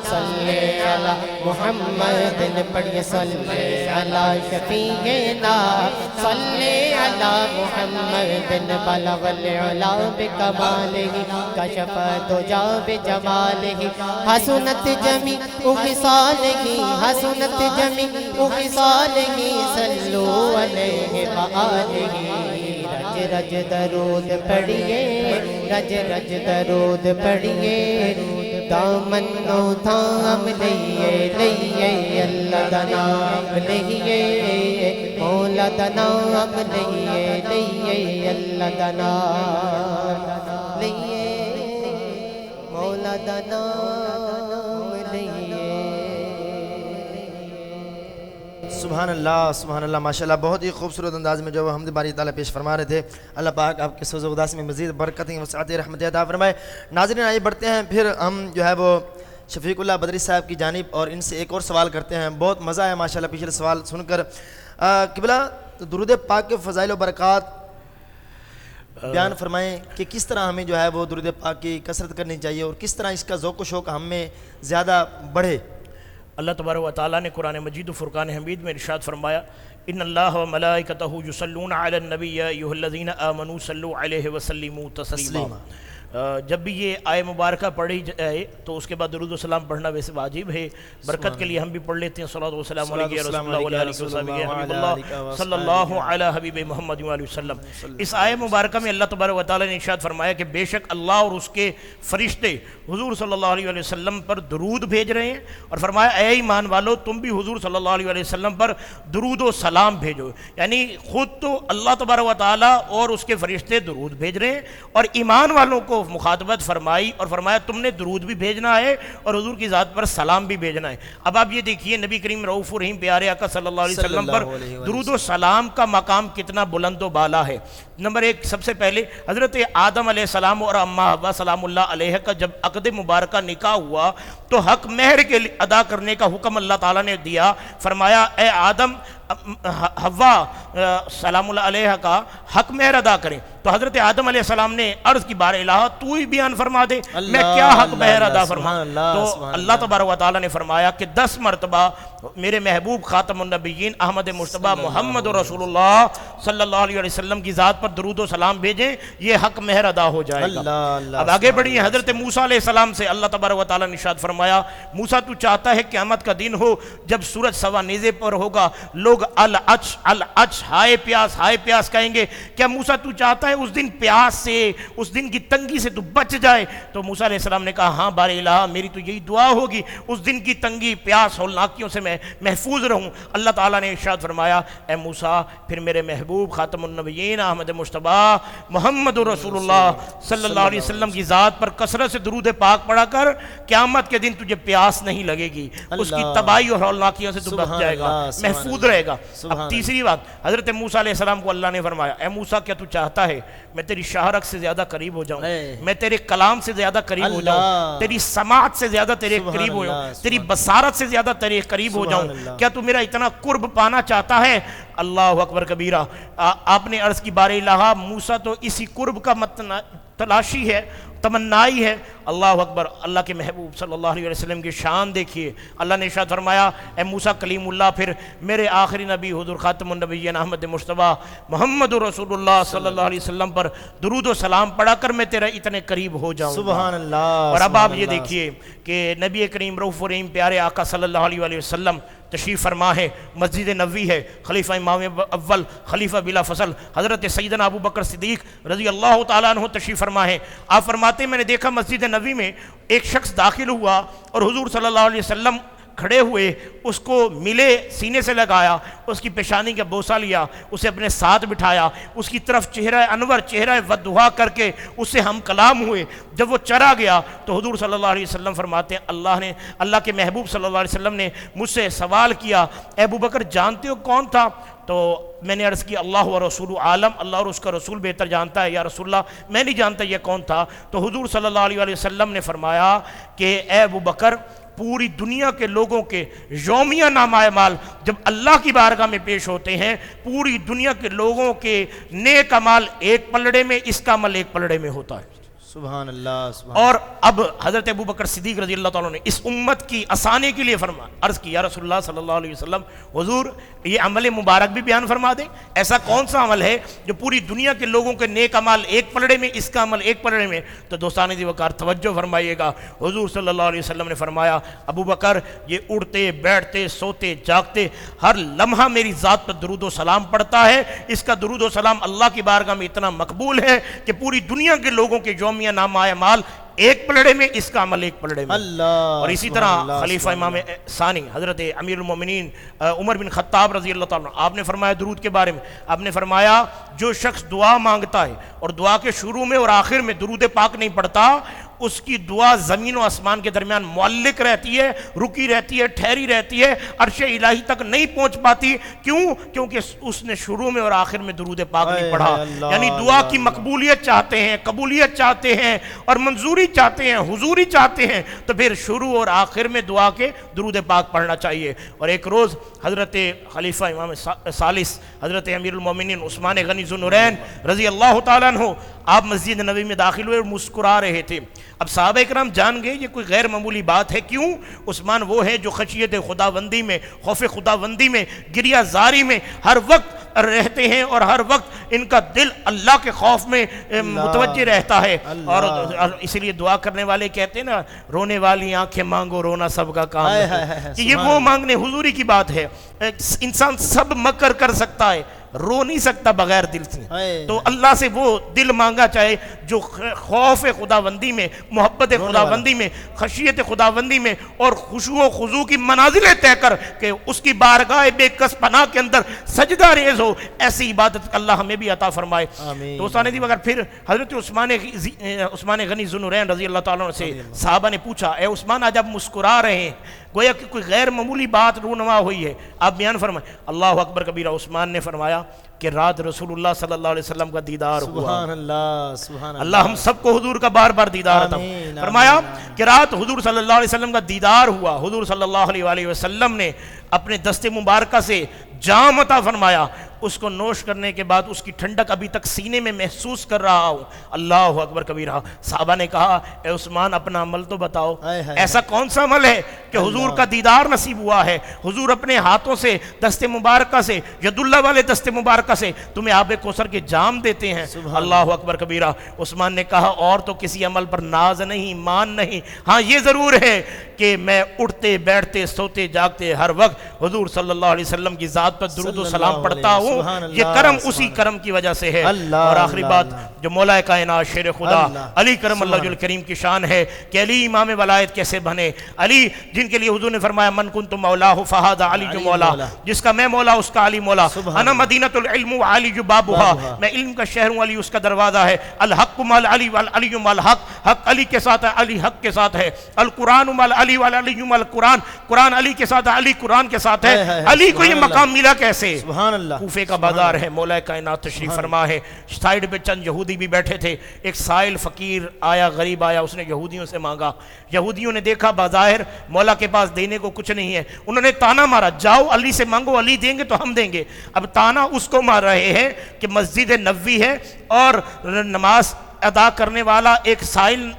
صلی علی محمد پڑھیے صلی علی شفیعنا صلی علی محمد بلغ العلا بکمالہ کشف الدجی بجمالہ حسنت جمیع خصالہ حسنت جمیع خصالہ صلو علیہ وآلہ رج رج درود پڑھیے رج رج درود پڑھیے دامن نو تھام لئیے لئیے اللہ دا نام لئیے مولا دا نام لئیے لئیے اللہ دا نام لئیے مولا دا نام لئیے سبحان اللہ ماشاءاللہ، بہت ہی خوبصورت انداز میں جو وہ حمد باری تعالیٰ پیش فرما رہے تھے۔ اللہ پاک آپ کے سوز و اقداس میں مزید برکتیں وسعت رحمت عطا فرمائے۔ ناظرین آئیے بڑھتے ہیں، پھر ہم جو ہے وہ شفیق اللہ بدری صاحب کی جانب اور ان سے ایک اور سوال کرتے ہیں۔ بہت مزہ ہے ماشاءاللہ پچھلے سوال سن کر۔ قبلہ درود پاک کے فضائل و برکات بیان فرمائیں کہ کس طرح ہمیں جو ہے وہ درود پاک کی کثرت کرنی چاہیے اور کس طرح اس کا ذوق و شوق ہم میں زیادہ بڑھے۔ اللہ تبارک و تعالیٰ نے قرآن مجید و فرقان حمید میں ارشاد فرمایا ان اللہ و ملائکتہ یصلون علی النبی یا ایھا الذین آمنوا صلوا علیہ وسلموا تسلیما۔ جب بھی یہ آیہ مبارکہ پڑھی جائے تو اس کے بعد درود و سلام پڑھنا ویسے واجب ہے۔ برکت کے لیے ہم بھی پڑھ لیتے ہیں صلوات و سلام علیہ رسول اللہ وعلیہ آلہ وصحبہ حبیب اللہ صلی اللہ علی حبیب محمد وآلہ وسلم۔ اس آیہ مبارکہ میں اللہ تبارک و تعالیٰ نے ارشاد فرمایا کہ بے شک اللہ اور اس کے فرشتے حضور صلی اللہ علیہ وسلم پر درود بھیج رہے ہیں، اور فرمایا اے ایمان والو تم بھی حضور صلی اللہ علیہ وسلم پر درود و سلام بھیجو۔ یعنی خود تو اللہ تبارک و تعالیٰ اور اس کے فرشتے درود بھیج رہے ہیں، اور ایمان والوں کو مخاطبت فرمائی اور فرمایا تم نے درود بھی بھیجنا ہے اور حضور کی ذات پر سلام بھی بھیجنا ہے۔ اب آپ یہ دیکھیے نبی کریم رؤوف الرحیم پیارے آقا صلی اللہ علیہ وسلم پر درود و سلام کا مقام کتنا بلند و بالا ہے۔ نمبر ایک، سب سے پہلے حضرت آدم علیہ السلام اور اماں حوا سلام اللہ علیہ کا جب عقد مبارکہ نکاح ہوا تو حق مہر کے ادا کرنے کا حکم اللہ تعالیٰ نے دیا۔ فرمایا اے آدم حوا سلام اللہ علیہ کا حق مہر ادا کریں، تو حضرت آدم علیہ السلام نے عرض کی بار الہ تو ہی بیان فرما دے میں کیا حق مہر ادا فرماؤں۔ تو اللہ تبارک و تعالیٰ نے فرمایا کہ 10 مرتبہ میرے محبوب خاتم النبیین احمد مصطفیٰ محمد رسول اللہ صلی اللہ علیہ وسلم کی ذات پر درود و سلام بھیجیں، یہ حق مہر ادا ہو جائے گا۔ اب آگے بڑھیے، حضرت موسیٰ علیہ السلام سے اللہ تبارک و تعالیٰ نے ارشاد فرمایا موسیٰ تو چاہتا ہے قیامت کا دن ہو جب سورج سوا نیزے پر ہوگا، لوگ العچ ہائے پیاس کہیں گے، کیا موسیٰ تو چاہتا ہے اس دن پیاس سے، اس دن کی تنگی سے تو بچ جائے؟ تو موسیٰ علیہ السلام نے کہا ہاں بار الہ میری تو یہی دعا ہوگی، اس دن کی تنگی پیاس ہولناکیوں سے میں محفوظ رہوں۔ اللہ تعالیٰ نے ارشاد فرمایا اے موسیٰ پھر میرے محبوب خاتم النبیین احمد مصطفیٰ محمد رسول اللہ صلی اللہ علیہ وسلم کی ذات پر کثرت سے درود پاک پڑھا کر، قیامت کے دن تجھے پیاس نہیں لگے گی، اس کی تباہی اور ہولناکیوں سے تو بچ جائے گا، محفوظ رہے گا۔ اب تیسری بات، حضرت موسیٰ علیہ السلام کو اللہ نے فرمایا اے موسیٰ کیا تو چاہتا ہے میں تیری شہرت سے زیادہ قریب ہو جاؤں، میں تیرے کلام سے زیادہ قریب ہو جاؤں، تیری سماعت سے زیادہ تیرے قریب ہو جاؤں، تیری بصارت سے زیادہ تیرے قریب ہو جاؤں، کیا تو میرا اتنا قرب پانا چاہتا ہے؟ اللہ اکبر کبیرہ۔ آپ نے عرض کی بار الہ موسیٰ تو اسی قرب کا تلاشی ہے، تمنائی ہے۔ اللہ اکبر، اللہ کے محبوب صلی اللہ علیہ وسلم کی شان دیکھیے۔ اللہ نے ارشاد فرمایا اے موسیٰ کلیم اللہ پھر میرے آخری نبی حضور خاتم النبیین احمد مصطفیٰ محمد رسول اللہ صلی اللہ علیہ وسلم پر درود و سلام پڑھا کر میں تیرے اتنے قریب ہو جاؤں۔ سبحان اللہ۔ اور اب آپ یہ دیکھیے کہ نبی کریم رؤوف الرحیم پیارے آقا صلی اللہ علیہ وسلم تشریف فرما ہے، مسجد نبوی ہے، خلیفہ امام اول خلیفہ بلا فصل حضرت سیدنا ابو بکر صدیق رضی اللہ تعالیٰ عنہ تشریف فرما ہے۔ آپ فرماتے ہیں میں نے دیکھا مسجد نبوی میں ایک شخص داخل ہوا اور حضور صلی اللہ علیہ وسلم کھڑے ہوئے، اس کو ملے، سینے سے لگایا، اس کی پیشانی کا بوسہ لیا، اسے اپنے ساتھ بٹھایا، اس کی طرف چہرہ انور چہرہ وضحا کر کے اس سے ہم کلام ہوئے۔ جب وہ چلا گیا تو حضور صلی اللہ علیہ وسلم فرماتے ہیں اللہ کے محبوب صلی اللہ علیہ وسلم نے مجھ سے سوال کیا اے ابو بکر جانتے ہو کون تھا؟ تو میں نے عرض کی اللہ و رسول عالم، اللہ اور اس کا رسول بہتر جانتا ہے یا رسول اللہ میں نہیں جانتا یہ کون تھا. تو حضور صلی اللہ علیہ وسلم نے فرمایا کہ اے ابو بکر، پوری دنیا کے لوگوں کے یومیہ نامہ اعمال جب اللہ کی بارگاہ میں پیش ہوتے ہیں، پوری دنیا کے لوگوں کے نیک اعمال ایک پلڑے میں، اس کا عمل ایک پلڑے میں ہوتا ہے. سبحان اللہ سبحان اور اب حضرت ابو بکر صدیق رضی اللہ تعالیٰ نے اس امت کی آسانی کے لیے عرض کی یا رسول اللہ صلی اللہ علیہ وسلم، حضور یہ عمل مبارک بھی بیان فرما دیں. ایسا کون سا عمل ہے جو پوری دنیا کے لوگوں کے نیک عمل ایک پلڑے میں، اس کا عمل ایک پلڑے میں؟ تو دوستان ذی وقار توجہ فرمائیے گا، حضور صلی اللہ علیہ وسلم نے فرمایا ابو بکر، یہ اڑتے بیٹھتے سوتے جاگتے ہر لمحہ میری ذات پر درود و سلام پڑھتا ہے. اس کا درود و سلام اللہ کی بارگاہ میں اتنا مقبول ہے کہ پوری دنیا کے لوگوں کے یومیہ نامہ اعمال ایک پلڑے میں، اس کا عمل ایک پلڑے میں. اور اسی طرح خلیفہ امام ثانی حضرت امیر المومنین عمر بن خطاب رضی اللہ تعالیٰ عنہ، آپ نے فرمایا درود کے بارے میں، آپ نے فرمایا جو شخص دعا مانگتا ہے اور دعا کے شروع میں اور آخر میں درود پاک نہیں پڑھتا، اس کی دعا زمین و آسمان کے درمیان معلق رہتی ہے، رکی رہتی ہے، ٹھہری رہتی ہے، عرش الہی تک نہیں پہنچ پاتی. کیوں؟ کیونکہ اس نے شروع میں اور آخر میں درود پاک نہیں پڑھا. یعنی دعا کی مقبولیت چاہتے ہیں، قبولیت چاہتے ہیں اور منظوری چاہتے ہیں، حضوری چاہتے ہیں، تو پھر شروع اور آخر میں دعا کے درود پاک پڑھنا چاہیے. اور ایک روز حضرت خلیفہ امام ثالث حضرت امیر المومنین عثمان غنی ذو النورین رضی اللہ تعالیٰ عنہ، آپ مسجد نبوی میں داخل ہوئے اور مسکرا رہے تھے. اب صحابہ اکرام جان گئے یہ کوئی غیر معمولی بات ہے. کیوں؟ عثمان وہ ہے جو خشیت خداوندی میں، خوف خداوندی میں، گریہ زاری میں ہر وقت رہتے ہیں اور ہر وقت ان کا دل اللہ کے خوف میں متوجہ رہتا ہے. اور اسی لیے دعا کرنے والے کہتے ہیں نا، رونے والی آنکھیں مانگو رونا سب کا کام ہے، کہ یہ وہ مانگنے حضوری کی بات ہے. انسان سب مکر کر سکتا ہے، رو نہیں سکتا بغیر دل سے. تو اللہ سے وہ دل مانگا چاہے جو خوف خداوندی میں، محبت خداوندی میں، خشیت خداوندی میں اور خشوع و خضوع کی منازلیں طے کر کہ اس کی بارگاہ بے کس پناہ کے اندر سجدہ ریز ہو، ایسی عبادت اللہ ہمیں بھی عطا فرمائے. تو دوستان دی مگر پھر حضرت عثمان غنی ذو النورین رضی اللہ تعالیٰ عنہ سے صحابہ نے پوچھا، اے عثمان آج آپ مسکرا رہے ہیں، گویا کہ کوئی غیر معمولی بات رونما ہوئی ہے، آپ بیان فرمائیں. اللہ اکبر کبیرہ. عثمان نے فرمایا کہ رات رسول اللہ صلی اللہ علیہ وسلم کا دیدار ہوا. سبحان اللہ سبحان اللہ. اللہ ہم سب کو حضور کا بار بار دیدار عطا. فرمایا کہ رات حضور صلی اللہ علیہ وسلم کا دیدار ہوا. حضور صلی اللہ علیہ وسلم نے اپنے دست مبارکہ سے جام عطا فرمایا. اس کو نوش کرنے کے بعد اس کی ٹھنڈک ابھی تک سینے میں محسوس کر رہا ہوں. اللہ اکبر کبیرہ. صحابہ نے کہا اے عثمان اپنا عمل تو بتاؤ، ایسا کون سا عمل ہے کہ حضور کا دیدار نصیب ہوا ہے؟ حضور اپنے ہاتھوں سے دست مبارکہ سے، ید اللہ والے دست مبارکہ سے تمہیں آب کوثر کے جام دیتے ہیں. اللہ اکبر کبیرہ. عثمان نے کہا اور تو کسی عمل پر ناز نہیں، مان نہیں، ہاں یہ ضرور ہے کہ میں اٹھتے بیٹھتے سوتے جاگتے ہر وقت حضور صلی اللہ علیہ وسلم کی ذات پر درود و سلام پڑھتا ہوں. یہ کرم اسی کرم کی وجہ سے ہے. اور آخری بات جو مولا کائنات شیر خدا علی کرم اللہ وجہ الکریم کی شان ہے کہ علی امام ولایت کیسے بنے. علی جن کے لیے حضور نے فرمایا من کنت مولاہ فہذا علی جو مولا، جس کا میں مولا اس کا علی مولا. انا مدینۃ العلم وعلی جو بابھا، میں علم کا شہر ہوں، علی اس کا دروازہ ہے. الحق مال علی والعلی مال حق، حق علی کے ساتھ ہے، علی حق کے ساتھ ہے. القرآن مال علی والعلی مال قرآن، قرآن علی کے ساتھ ہے، علی قرآن کے ساتھ ہے. علی کو یہ مقام ملا کیسے؟ سبحان اللہ. کوفے کا بازار ہے، مولا کائنات تشریف فرما ہے. سائیڈ پہ چند یہودی بھی بیٹھے تھے. ایک سائل فقیر آیا، غریب آیا، اس نے یہودیوں سے مانگا. یہودیوں نے دیکھا بظاہر مولا کے پاس دینے کو کچھ نہیں ہے. انہوں نے تانا مارا، جاؤ علی سے مانگو، علی دیں گے تو ہم دیں گے. اب تانا اس کو مار رہے ہیں کہ مسجد نبوی ہے اور نماز ادا کرنے والا ایک سائل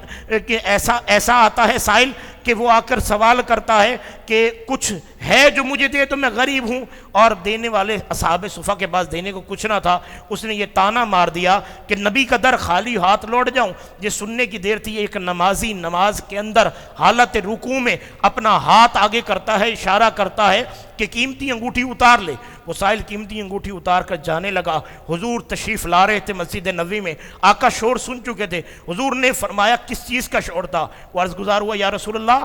کہ ایسا آتا ہے سائل کہ وہ آ کر سوال کرتا ہے کہ کچھ ہے جو مجھے دے تو میں غریب ہوں، اور دینے والے اصحاب صفا کے پاس دینے کو کچھ نہ تھا. اس نے یہ تانا مار دیا کہ نبی کا در خالی ہاتھ لوٹ جاؤں. یہ سننے کی دیر تھی. ایک نمازی نماز کے اندر حالت رکوع میں اپنا ہاتھ آگے کرتا ہے، اشارہ کرتا ہے کہ قیمتی انگوٹھی اتار لے. وہ سائل قیمتی انگوٹھی اتار کر جانے لگا. حضور تشریف لا رہے تھے مسجد نبوی میں. آقا شور سن چکے تھے. حضور نے فرمایا کس چیز کا شور تھا؟ وہ عرض گزار ہوا یا رسول اللہ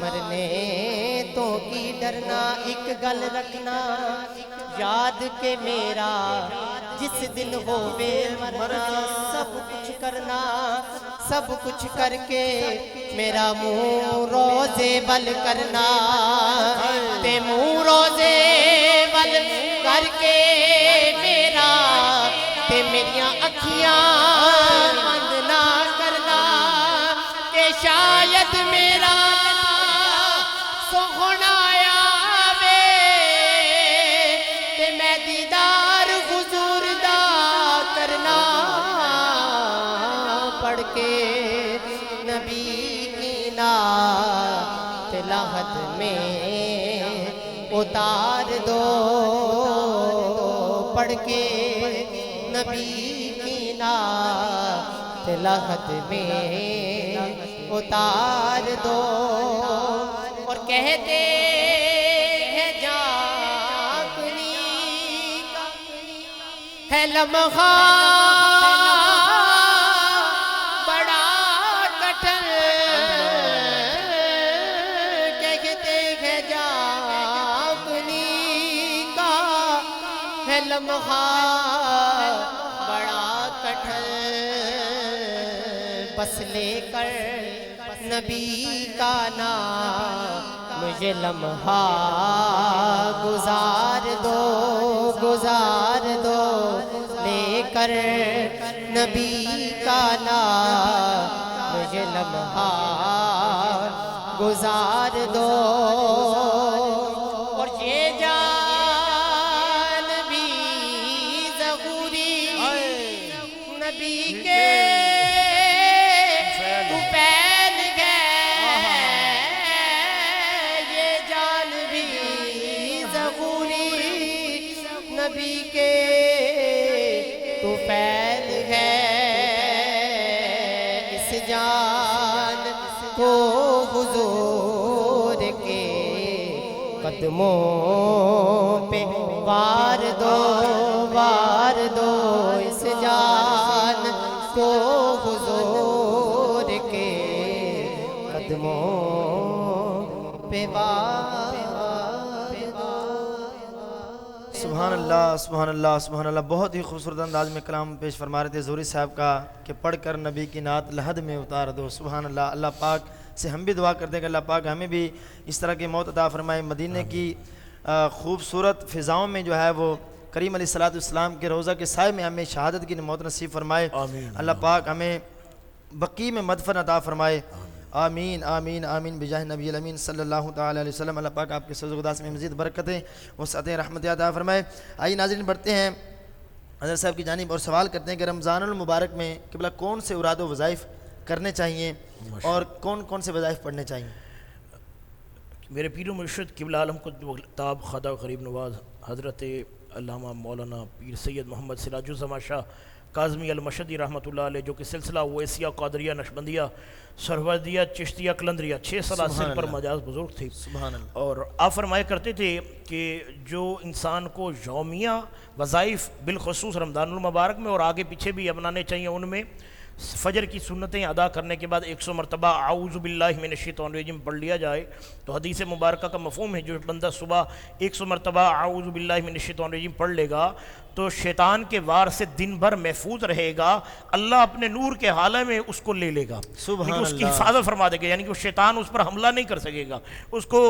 مرنے تو کی ڈرنا ایک گل رکھنا یاد کہ میرا جس دن ہووے مرنا سب کچھ کرنا سب کچھ کر کے میرا منہ روزے بل کرنا تے منہ روزے بل کر کے میرا تے میریاں اکھیاں بند نہ کرنا کہ شاید میرا سونا آوے تے میں دیدار حضور دا کرنا پڑھ کے نبی کی نعت لحد میں اتار دو پڑھ کے نبی کی نعت لحد میں اتار دو اور کہتے ہیں جاگنی کا ہے لمحہ بڑا کٹھن کہتے ہیں جاگنی کا ہے لمحہ بڑا کٹھن بس لے کر نبی کا نام مجھے لمحہ گزار دو لے کر نبی کا نام مجھے لمحہ گزار دو اور یہ جان بھی ظہوری نبی کے نبی کے تو فیض ہے اس جان کو حضور کے قدموں پہ وار دو اس جان کو حضور کے قدموں پہ وار سبحان اللہ سبحان اللہ سبحان اللہ. بہت ہی خوبصورت انداز میں کلام پیش فرما رہے تھے زہری صاحب کا کہ پڑھ کر نبی کی نعت لحد میں اتار دو. سبحان اللہ. اللہ پاک سے ہم بھی دعا کرتے ہیں کہ اللہ پاک ہمیں بھی اس طرح کی موت عطا فرمائے. مدینہ کی خوبصورت فضاؤں میں جو ہے وہ کریم علیہ الصلوۃ والسلام کے روضہ کے سائے میں ہمیں شہادت کی موت نصیب فرمائے. اللہ پاک ہمیں بقیع میں مدفن عطا فرمائے. آمین آمین آمین بجاہ نبی الامین صلی اللہ تعالی علیہ وسلم. اللہ پاک آپ کے سوز و قداس میں مزید برکتیں وسعتیں رحمتیں عطا فرمائے. آئیے ناظرین بڑھتے ہیں حضرت صاحب کی جانب اور سوال کرتے ہیں کہ رمضان المبارک میں قبلہ کون سے اوراد و وظائف کرنے چاہیے اور کون کون سے وظائف پڑھنے چاہیے؟ میرے پیر و مرشد قبلہ عالم قطب خواجہ غریب نواز حضرت علامہ مولانا پیر سید محمد سراج الزمان شاہ کاظمی المشدی رحمۃ اللہ علیہ جو کہ سلسلہ اویسیہ قادریہ نقشبندیہ سہروردیہ چشتیہ قلندریہ 6 سلاسل پر مجاز بزرگ تھی. سبحان اللہ. اور آپ فرمایا کرتے تھے کہ جو انسان کو یومیہ وظائف بالخصوص رمضان المبارک میں اور آگے پیچھے بھی اپنانے چاہیے، ان میں فجر کی سنتیں ادا کرنے کے بعد 100 مرتبہ اعوذ باللہ من الشیطان الرجیم پڑھ لیا جائے تو حدیث مبارکہ کا مفہوم ہے جو بندہ صبح 100 مرتبہ اعوذ باللہ من الشیطان الرجیم پڑھ لے گا تو شیطان کے وار سے دن بھر محفوظ رہے گا. اللہ اپنے نور کے حالے میں اس کو لے لے گا، اس کی حفاظت فرما دے گا، یعنی کہ شیطان اس پر حملہ نہیں کر سکے گا، اس کو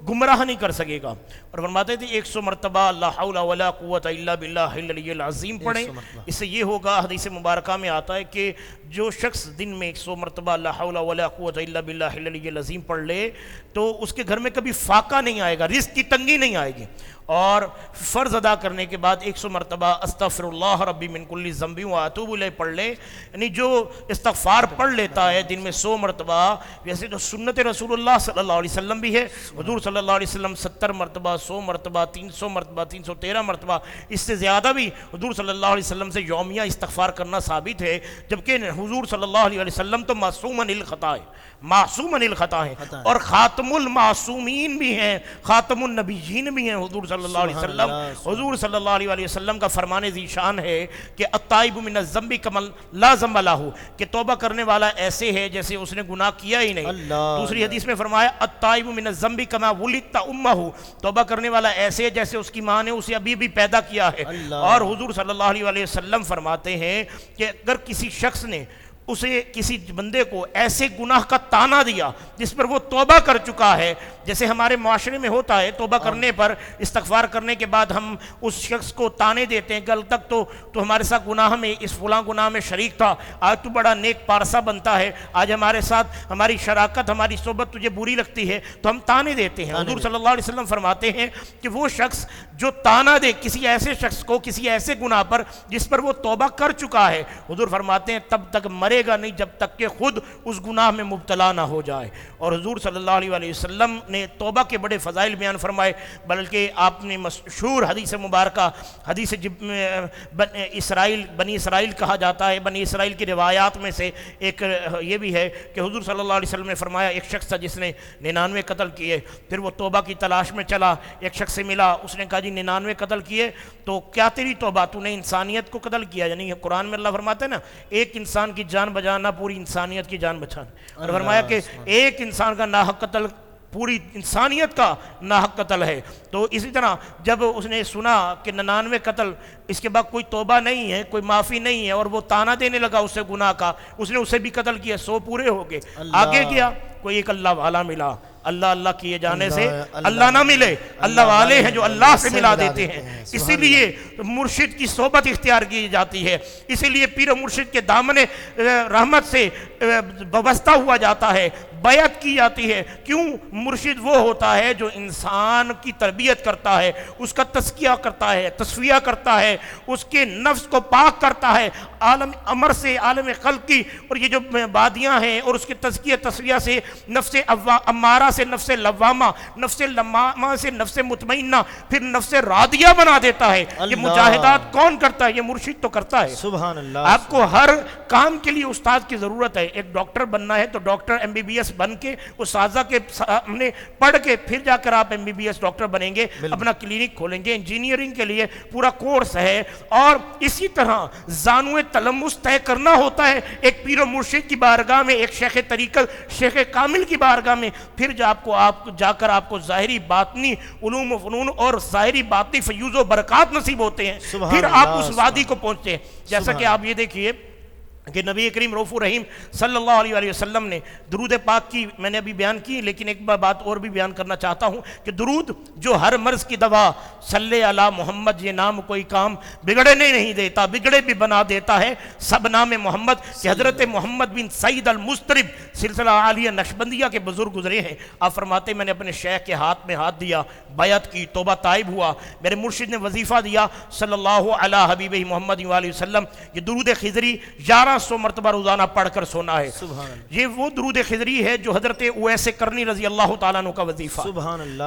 گمراہ نہیں کر سکے گا. اور فرماتے تھے 100 مرتبہ لا حول ولا قوت الا باللہ العلی العظیم پڑھیں. اس سے یہ ہوگا، حدیث مبارکہ میں آتا ہے کہ جو شخص دن میں 100 مرتبہ لا حول ولا قوت الا باللہ العلی العظیم پڑھ لے تو اس کے گھر میں کبھی فاقہ نہیں آئے گا، رزق کی تنگی نہیں آئے گی. اور فرض ادا کرنے کے بعد 100 مرتبہ استغفر اللہ ربی من کل ذنب واتوب الیہ پڑھ لے. یعنی جو استغفار پڑھ لیتا ہے دن میں 100 مرتبہ، ویسے تو سنت رسول اللہ صلی اللہ علیہ وسلم بھی ہے، حضور صلی اللہ علیہ وسلم 70 مرتبہ 100 مرتبہ 300 مرتبہ 313 مرتبہ اس سے زیادہ بھی حضور صلی اللہ علیہ وسلم سے یومیہ استغفار کرنا ثابت ہے. جبکہ حضور صلی اللہ علیہ وسلم تو معصوم عن الخطا ہے، معصوم عن الخطا ہے اور خاتم المعصومین بھی ہیں، خاتم النبیین بھی ہیں حضور صلی صلی اللہ علیہ وسلم، حضور صلی اللہ علیہ وسلم کا فرمان ذیشان ہے کہ التائب من الذنب کمن لا ذنب لہ، کہ توبہ کرنے والا ایسے ہے جیسے اس نے گناہ کیا ہی نہیں۔ دوسری حدیث میں فرمایا التائب من الذنب کما ولدت امہ، توبہ کرنے والا ایسے ہے جیسے اس کی ماں نے اسے ابھی بھی پیدا کیا ہے۔ اور حضور صلی اللہ علیہ وسلم فرماتے ہیں کہ اگر کسی شخص نے اسے کسی بندے کو ایسے گناہ کا تانا دیا جس پر وہ توبہ کر چکا ہے، جیسے ہمارے معاشرے میں ہوتا ہے توبہ کرنے پر استغفار کرنے کے بعد ہم اس شخص کو تانے دیتے ہیں، کل تک تو ہمارے ساتھ گناہ میں اس فلاں گناہ میں شریک تھا، آج تو بڑا نیک پارسا بنتا ہے، آج ہمارے ساتھ ہماری شراکت ہماری صحبت تجھے بری لگتی ہے، تو ہم تانے دیتے ہیں۔ حضور صلی اللہ علیہ وسلم فرماتے ہیں کہ وہ شخص جو تانا دے کسی ایسے شخص کو کسی ایسے گناہ پر جس پر وہ توبہ کر چکا ہے، حضور فرماتے ہیں تب تک مرے گا نہیں جب تک کہ خود اس گناہ میں مبتلا نہ ہو جائے۔ اور حضور صلی اللہ علیہ وسلم نے توبہ کے بڑے فضائل بیان فرمائے، بلکہ آپ نے مشہور حدیث مبارکہ حدیث بنی اسرائیل کہا جاتا ہے، بنی اسرائیل کی روایات میں سے ایک یہ بھی ہے کہ حضور صلی اللہ علیہ وسلم نے فرمایا ایک شخص تھا جس نے 99 قتل کیے، پھر وہ توبہ کی تلاش میں چلا، ایک شخص سے ملا، اس نے کہا جی 99 قتل کیے تو کیا تیری توبہ، تو نے انسانیت کو قتل کیا، یعنی قرآن میں اللہ فرماتا ہے نا ایک انسان کی جان بچانا پوری انسانیت کی جان بچانا، اور فرمایا کہ ایک انسان کا ناحق قتل پوری انسانیت کا ناحق قتل ہے۔ تو اسی طرح جب اس نے سنا کہ 99 قتل اس کے بعد کوئی توبہ نہیں ہے، کوئی معافی نہیں ہے، اور وہ تانا دینے لگا اس سے گناہ کا، اس نے اسے بھی قتل کیا، 100 پورے ہو گئے۔ آگے کیا کوئی ایک اللہ والا ملا، اللہ اللہ کیے جانے سے اللہ نہ ملے، اللہ والے ہیں جو اللہ سے ملا دیتے ہیں، اسی لیے مرشد کی صحبت اختیار کی جاتی ہے، اسی لیے پیر و مرشد کے دامن رحمت سے وابستہ ہوا جاتا ہے، بیعت کی جاتی ہے۔ کیوں؟ مرشد وہ ہوتا ہے جو انسان کی تربیت کرتا ہے، اس کا تزکیہ کرتا ہے، تصفیہ کرتا ہے، اس کے نفس کو پاک کرتا ہے عالم امر سے عالم خلق کی، اور یہ جو بادیاں ہیں اور اس کے تزکیہ تصفیہ سے نفس امارہ سے نفس لوامہ، نفس لوامہ سے نفس مطمئنہ، پھر نفس راضیہ بنا دیتا ہے۔ یہ مجاہدات کون کرتا ہے؟ یہ مرشد تو کرتا ہے۔ سبحان اللہ۔ آپ کو ہر کام کے لیے استاد کی ضرورت ہے، ایک ڈاکٹر بننا ہے تو ڈاکٹر MBBS بن کے اساتذہ کے سامنے پڑھ کے پھر جا کر آپ MBBS ڈاکٹر بنیں گے، اپنا کلینک کھولیں گے، انجینئرنگ کے لیے پورا کورس ہے۔ اور اسی طرح زانوِ تلمس طے کرنا ہوتا ہے ایک پیر و مرشد کی بارگاہ میں، ایک شیخ طریقت شیخ کامل کی بارگاہ میں، پھر جا کر آپ کو ظاہری باطنی علوم و فنون اور ظاہری باطنی فیوز و برکات نصیب ہوتے ہیں، پھر آپ اس وادی کو پہنچتے ہیں۔ جیسا کہ آپ یہ دیکھیے کہ نبی کریم رؤوف الرحیم صلی اللہ علیہ وسلم نے درود پاک کی میں نے ابھی بیان کی، لیکن ایک بات اور بھی بیان کرنا چاہتا ہوں کہ درود جو ہر مرض کی دوا، صلی علی محمد یہ نام کوئی کام بگڑنے نہیں دیتا، بگڑے بھی بنا دیتا ہے، سب نام محمد، کہ حضرت محمد بن سعید المضطرب سلسلہ عالیہ نقشبندیہ کے بزرگ گزرے ہیں۔ آپ فرماتے میں نے اپنے شیخ کے ہاتھ میں ہاتھ دیا، بیعت کی، توبہ تائب ہوا، میرے مرشد نے وظیفہ دیا صلی اللہ علیہ حبیبہ محمد وآلہ وسلم، یہ درود خضری 1100 مرتبہ روزانہ پڑھ کر سونا ہے۔ یہ وہ درود خضری ہے جو حضرت اویس کرنی رضی اللہ تعالیٰ عنہ کا وظیفہ،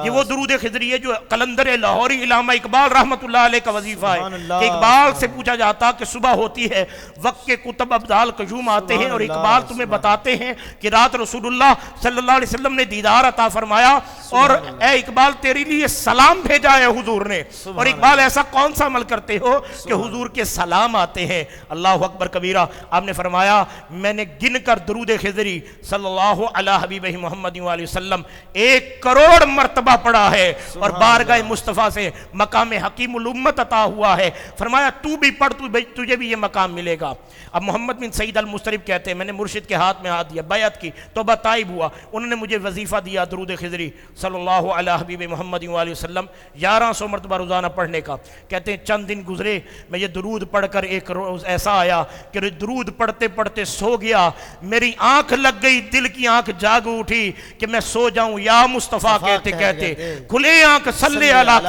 یہ وہ درود خضری ہے جو قلندر لاہوری علامہ اقبال رحمۃ اللہ علیہ کا وظیفہ ہے، کہ اقبال سے پوچھا جاتا کہ صبح ہوتی ہے، وقت کے کتب ابدال قیوم آتے ہیں اور اقبال تمہیں بتاتے ہیں کہ رات رسول اللہ صلی اللہ علیہ وسلم نے دیدار عطا فرمایا، اور اے اقبال تیرے لیے سلام بھیجا ہے حضور نے، اور اقبال ایسا کون سا عمل کرتے ہو کہ حضور کے سلام آتے ہیں۔ اللہ اکبر کبیرہ۔ آپ نے فرمایا میں نے گن کر درود خضری صلی اللہ علیہ حبیبہ محمد وآلہ وسلم 1 کروڑ مرتبہ پڑھا ہے، اور بارگاہ مصطفیٰ سے مقام حکیم الامت عطا ہوا ہے۔ فرمایا تو بھی پڑھ، تجھے بھی یہ مقام ملے گا۔ اب محمد بن سعید المضطرب کہتے ہیں میں نے مرشد کے ہاتھ میں ہاتھ دیا، بیعت کی، توبہ تائب ہوا، انہوں نے مجھے وظیفہ دیا درود خضری صلی اللہ علیہ حبیب محمد وآلہ وسلم 1100 مرتبہ روزانہ پڑھنے کا۔ کہتے ہیں چند دن گزرے، میں یہ درود پڑھ کر ایک روز ایسا آیا کہ درود پڑھتے پڑھتے سو گیا، میری آنکھ لگ گئی، دل کی آنکھ جاگ اٹھی کہ میں سو جاؤں، یا مصطفیٰ کہتے کہتے، کھلے آنکھ صلی اللہ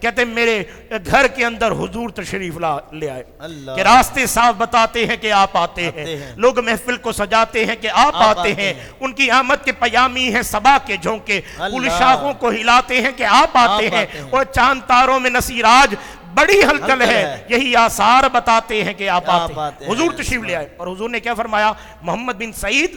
کہتے میرے گھر کے اندر حضور تشریف لے آئے، کہ راستے صاف بتاتے ہیں کہ آپ آتے ہیں، لوگ محفل کو سجاتے ہیں کہ آپ آتے ہیں، ان کی آمد کے پیامی ہیں صبا کے جھونکے، پھول شاخوں کو ہلاتے ہیں کہ آپ آتے ہیں، اور چاند تاروں میں نصیراج بڑی ہلچل ہے، یہی آثار بتاتے ہیں کہ آپ آتے ہیں۔ حضور تشریف لے آئے، اور حضور نے کیا فرمایا؟ محمد بن سعید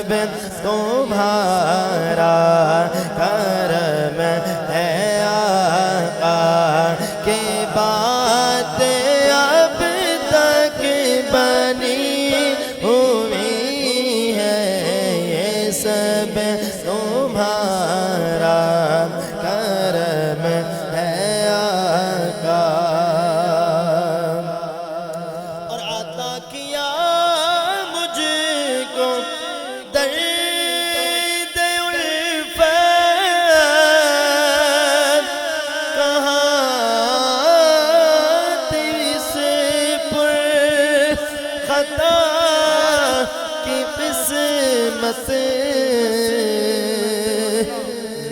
سب تمہارا کرم ہے آقا کہ بات اب تک بنی ہوئی ہے یہ سب تمہارا کرم ہے آقا اور عطا کیا مجھ کو درد الفت کہاں تیری سے پر خطا کی قسمت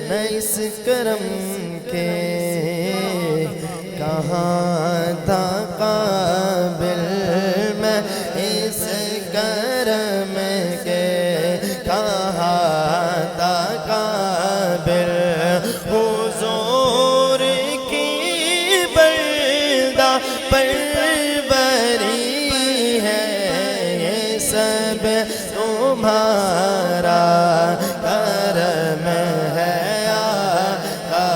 میں اس کرم کے کہاں تھا قابل میں اس کرم کے کہاں تھا قابل حضور کی بردہ پروری ہے یہ سب تمہارا کرم ہے آقا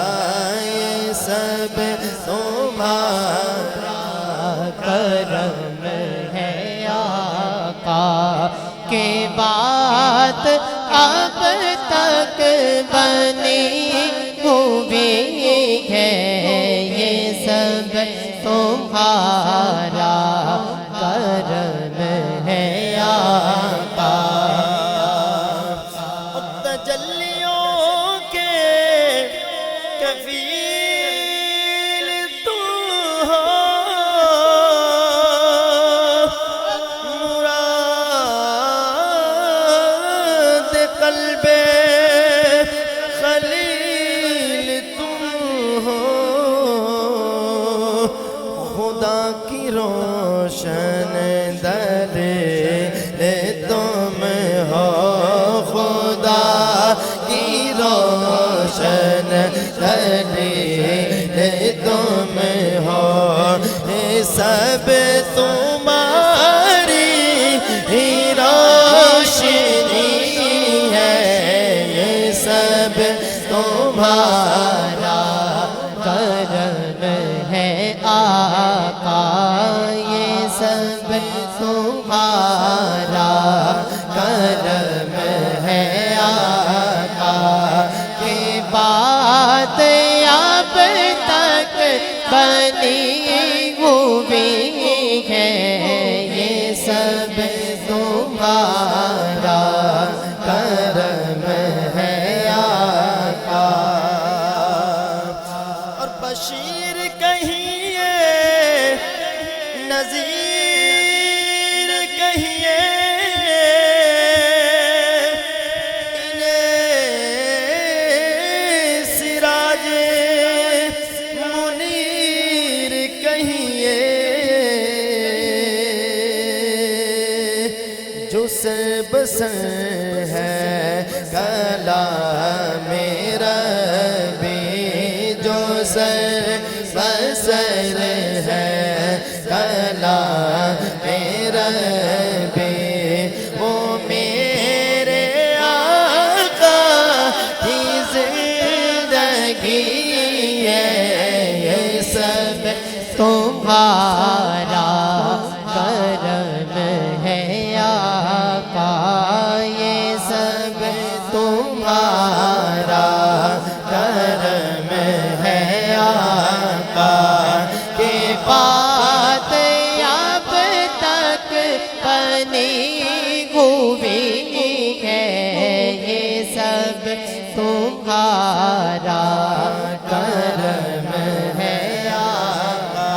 یہ سب تمہارا کرم ہے آقا کہ بات اب تک بنی ہوئی ہے یہ سب تمہارا کرم ہے آقا تجلیوں کے کفیل تو ہو مراد قلب خلیل تم ہو خدا کی روشن دلیل تم ہو خدا کی روشن دلیل تم ہو یہ سب تمہاری ہی روشنی ہے یہ سب تمہارا کرم ہے آقا یہ سب تمہارا کرم ہے آقا کہ بات اب تک بنی ہوئی ہے یہ سب تمہارا کرم ہے آقا اور بشیر کہیے نذیر کہیے انہیں سراج منیر کہیے جو سر بسر ہے کلام ربی جو سر بسر ہے کلام ربی وہ میرے آقا کی زندگی ہے یہ سب تمہارا کرم ہے آقا یہ سب تمہارا کرم ہے آقا کہ بات اب تک بنی ہوئی ہے یہ سب تمہارا کرم ہے آقا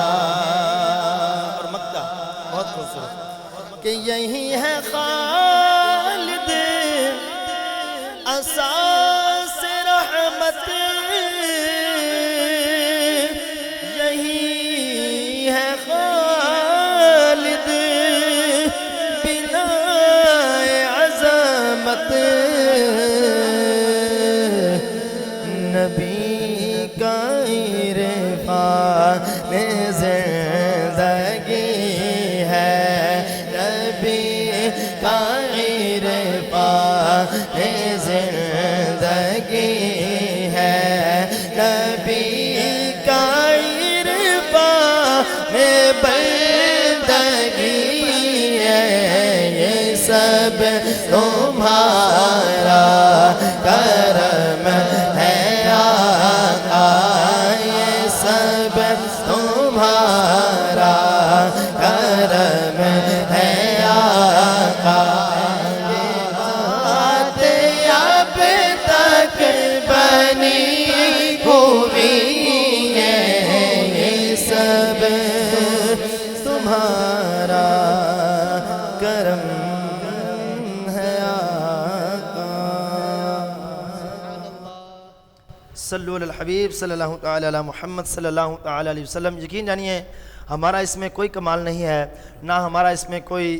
اور مکہ بہت خوبصورت کہ یہی ہے خالد اساس رحمت یہی ہے خالد بنا عظمت نبی کا عرفان زندگی ہے نبی کا عرفان زندگی ہے نبی کا عرفان بندگی ہے یہ سب تمہارا کرم ہے آقا یہ سب تمہارا کرم ہے آقا اب تک بنی ہوئی ہے یہ سب تمہارا کرم ہے آقا۔ صلو علی الحبیب صلی اللہ تعالی علی محمد صلی اللہ تعالی علیہ وسلم۔ یقین جانیے ہمارا اس میں کوئی کمال نہیں ہے، نہ ہمارا اس میں کوئی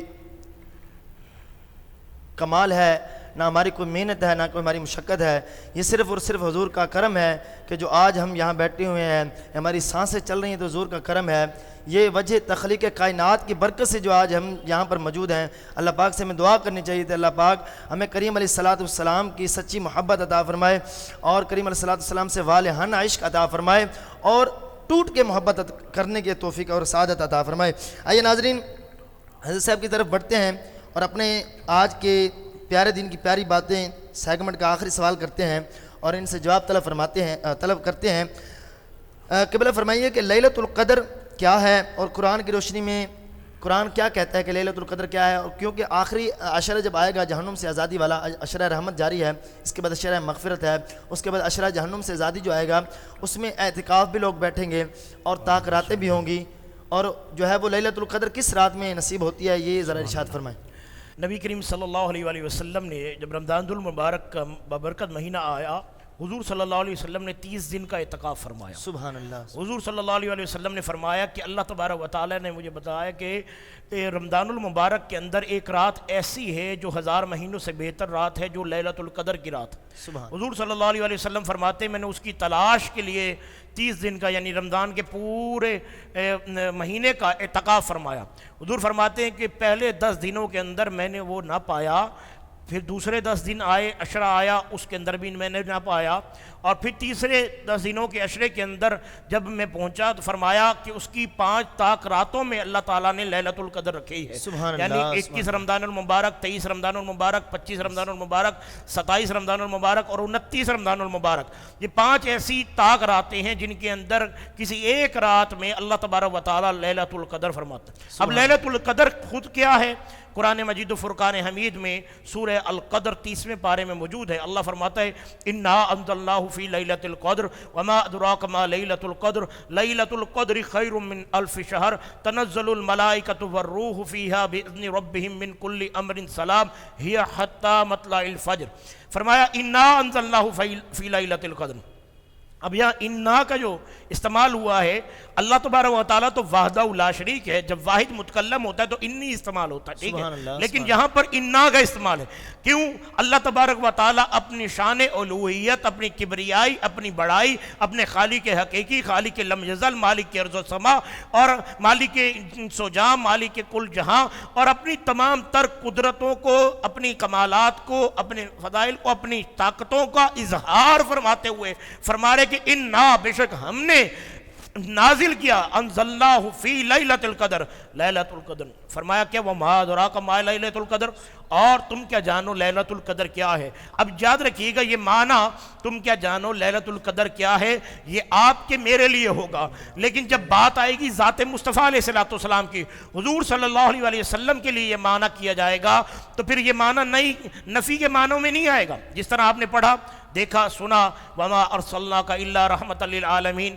کمال ہے، نہ ہماری کوئی محنت ہے، نہ کوئی ہماری مشقت ہے، یہ صرف اور صرف حضور کا کرم ہے کہ جو آج ہم یہاں بیٹھے ہوئے ہیں، ہماری سانسیں چل رہی ہیں تو حضور کا کرم ہے۔ یہ وجہ تخلیق کائنات کی برکت سے جو آج ہم یہاں پر موجود ہیں، اللہ پاک سے ہمیں دعا کرنی چاہیے تھی اللہ پاک ہمیں کریم علیہ السلام کی سچی محبت عطا فرمائے اور کریم علیہ السلام سے والہانہ عشق عطا فرمائے اور ٹوٹ کے محبت کرنے کے توفیق اور سعادت عطا فرمائے۔ آئیے ناظرین حضرت صاحب کی طرف بڑھتے ہیں اور اپنے آج کے پیارے دین کی پیاری باتیں سیگمنٹ کا آخری سوال کرتے ہیں اور ان سے جواب طلب کرتے ہیں۔ قبلہ فرمائیے کہ لیلۃ القدر کیا ہے اور قرآن کی روشنی میں قرآن کیا کہتا ہے کہ لیلۃ القدر کیا ہے، اور کیونکہ آخری عشرہ جب آئے گا جہنم سے آزادی والا، عشرہ رحمت جاری ہے، اس کے بعد عشرہ مغفرت ہے، اس کے بعد عشرہ جہنم سے آزادی جو آئے گا اس میں اعتکاف بھی لوگ بیٹھیں گے اور طاق راتیں بھی ہوں گی، اور جو ہے وہ لیلۃ القدر کس رات میں نصیب ہوتی ہے یہ ذرا ارشاد فرمائیں۔ نبی کریم صلی اللہ علیہ وسلم نے جب رمضان المبارک کا بابرکت مہینہ آیا، حضور صلی اللہ علیہ وسلم نے 30 دن کا اعتکاف فرمایا۔ سبحان اللہ۔ حضور صلی اللہ علیہ وسلم نے فرمایا کہ اللہ تبارک و تعالی نے مجھے بتایا کہ رمضان المبارک کے اندر ایک رات ایسی ہے جو 1000 مہینوں سے بہتر رات ہے، جو لیلۃ القدر کی رات۔ سبحان حضور صلی اللہ علیہ وسلم فرماتے ہیں میں نے اس کی تلاش کے لیے 30 دن کا یعنی رمضان کے پورے مہینے کا اعتکاف فرمایا۔ حضور فرماتے ہیں کہ پہلے 10 دنوں کے اندر میں نے وہ نہ پایا، پھر دوسرے 10 دن آئے، عشرہ آیا، اس کے اندر بھی میں نے نہ پایا، اور پھر تیسرے 10 دنوں کے عشرے کے اندر جب میں پہنچا تو فرمایا کہ اس کی 5 طاق راتوں میں اللہ تعالیٰ نے لیلۃ القدر رکھی ہے۔ سبحان یعنی اللہ، 21 رمضان المبارک، 23 رمضان المبارک، 25 رمضان المبارک، 27 رمضان المبارک اور 29 رمضان المبارک، یہ 5 ایسی طاق راتیں ہیں جن کے اندر کسی ایک رات میں اللہ تبارک و تعالیٰ لیلۃ القدر فرماتا ہے۔ اب لیلۃ القدر خود کیا ہے؟ قرآن مجید و فرقان حمید میں سورہ القدر 30ویں پارے میں موجود ہے۔ اللہ فرماتا ہے انا انزلناہ فی لیلۃ القدر وما ادراک ما لیلۃ القدر لیلۃ القدر خیر من الف شہر تنزل الملائکۃ والروح فیہا باذن ربہم من کل امر سلام ہی حتی مطلع الفجر۔ فرمایا انا انزلناہ فی لیلۃ القدر۔ اب یہاں انا کا جو استعمال ہوا ہے، اللہ تبارک و تعالیٰ تو وحدہ لا شریک ہے، جب واحد متکلم ہوتا ہے تو انی استعمال ہوتا ہے، ٹھیک ہے، لیکن یہاں پر انا کا استعمال ہے۔ کیوں؟ اللہ تبارک و تعالیٰ اپنی شان الوہیت، اپنی کبریائی، اپنی بڑائی، اپنے خالق حقیقی، خالق لم یزل، مالک ارض و سما اور مالک انس و جاں، مالک کل جہاں، اور اپنی تمام تر قدرتوں کو، اپنی کمالات کو، اپنے فضائل کو، اپنی طاقتوں کا اظہار فرماتے ہوئے فرما رہے کہ انا بے شک ہم نے نازل کیا انزلناہ فی لیلۃ القدر، لیلۃ القدر۔ فرمایا کہ وما ادراک ما لیلۃ القدر، اور تم کیا جانو لیلۃ القدر کیا ہے۔ اب یاد رکھیے گا یہ معنی تم کیا جانو لیلۃ القدر کیا ہے یہ آپ کے میرے لیے ہوگا، لیکن جب بات آئے گی ذات مصطفیٰ علیہ السلام کی، حضور صلی اللہ علیہ وسلم کے لیے یہ معنی کیا جائے گا تو پھر یہ معنی نہیں نفی کے معنوں میں نہیں آئے گا۔ جس طرح آپ نے پڑھا، دیکھا، سنا، وما ارسلناک الا رحمۃ للعالمین،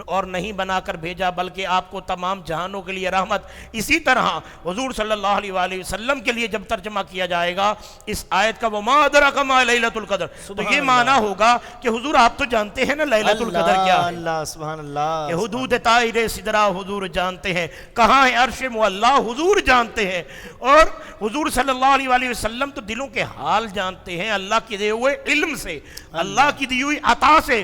اور نہیں بنا کر بھیجا بلکہ آپ کو تمام جہانوں کے لیے رحمت۔ اسی طرح حضور صلی اللہ علیہ وسلم کے لیے جب ترجمہ کیا جائے گا اس آیت کا وما ادراک ما لیلۃ القدر، تو یہ معنی ہوگا کہ حضور آپ تو جانتے ہیں نا لیلۃ القدر کیا ہے، اللہ سبحان اللہ، کہ حدود طائر سدرہ حضور جانتے ہیں، کہاں ہے عرش معلیٰ حضور جانتے ہیں، اور حضور صلی اللہ علیہ وسلم تو دلوں کے حال جانتے ہیں اللہ کے دیے ہوئے علم سے، اللہ کی دی ہوئی عطا سے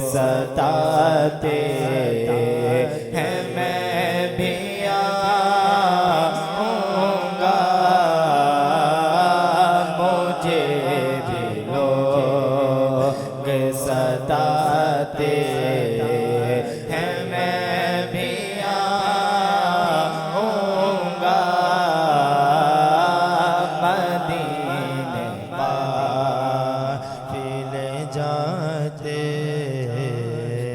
ستاتے ہیں میں بھی آؤں گا مجھے بھی لوگ ستاتے ہیں میں بھی آؤں گا مدینے قافلے جاتے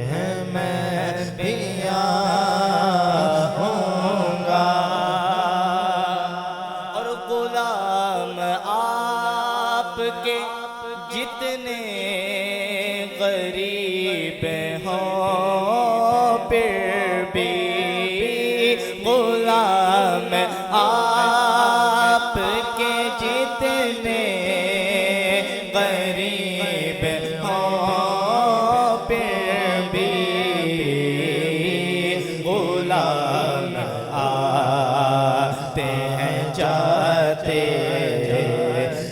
ہیں میں بھی آؤں گا اور غلام آپ کے جتنے غریب ہوں پھر بھی غلام آپ کے جتنے غریب ہوں پھر بھی غلام آتے ہیں جاتے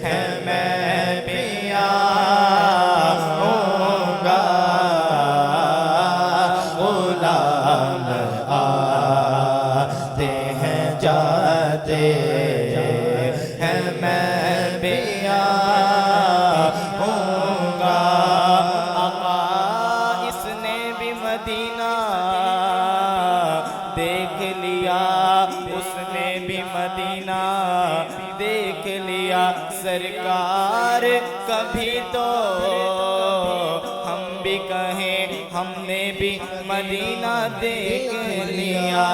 ہیں میں بھی آؤں گا غلام آتے ہیں جاتے ہیں میں بھی آؤں گا آقا اس نے بھی مدینہ دیکھ لیا اس نے بھی مدینہ دیکھ لیا سرکار کبھی تو ہم بھی کہیں ہم نے بھی مدینہ دیکھ لیا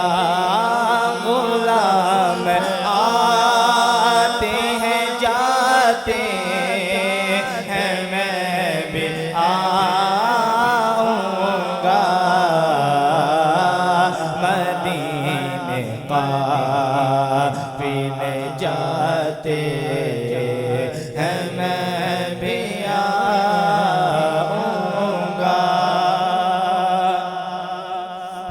غلام آتے ہیں جاتے ہیں میں بھی آؤں گا مدینے قافلے جاتے ہیں میں بھی آؤں گا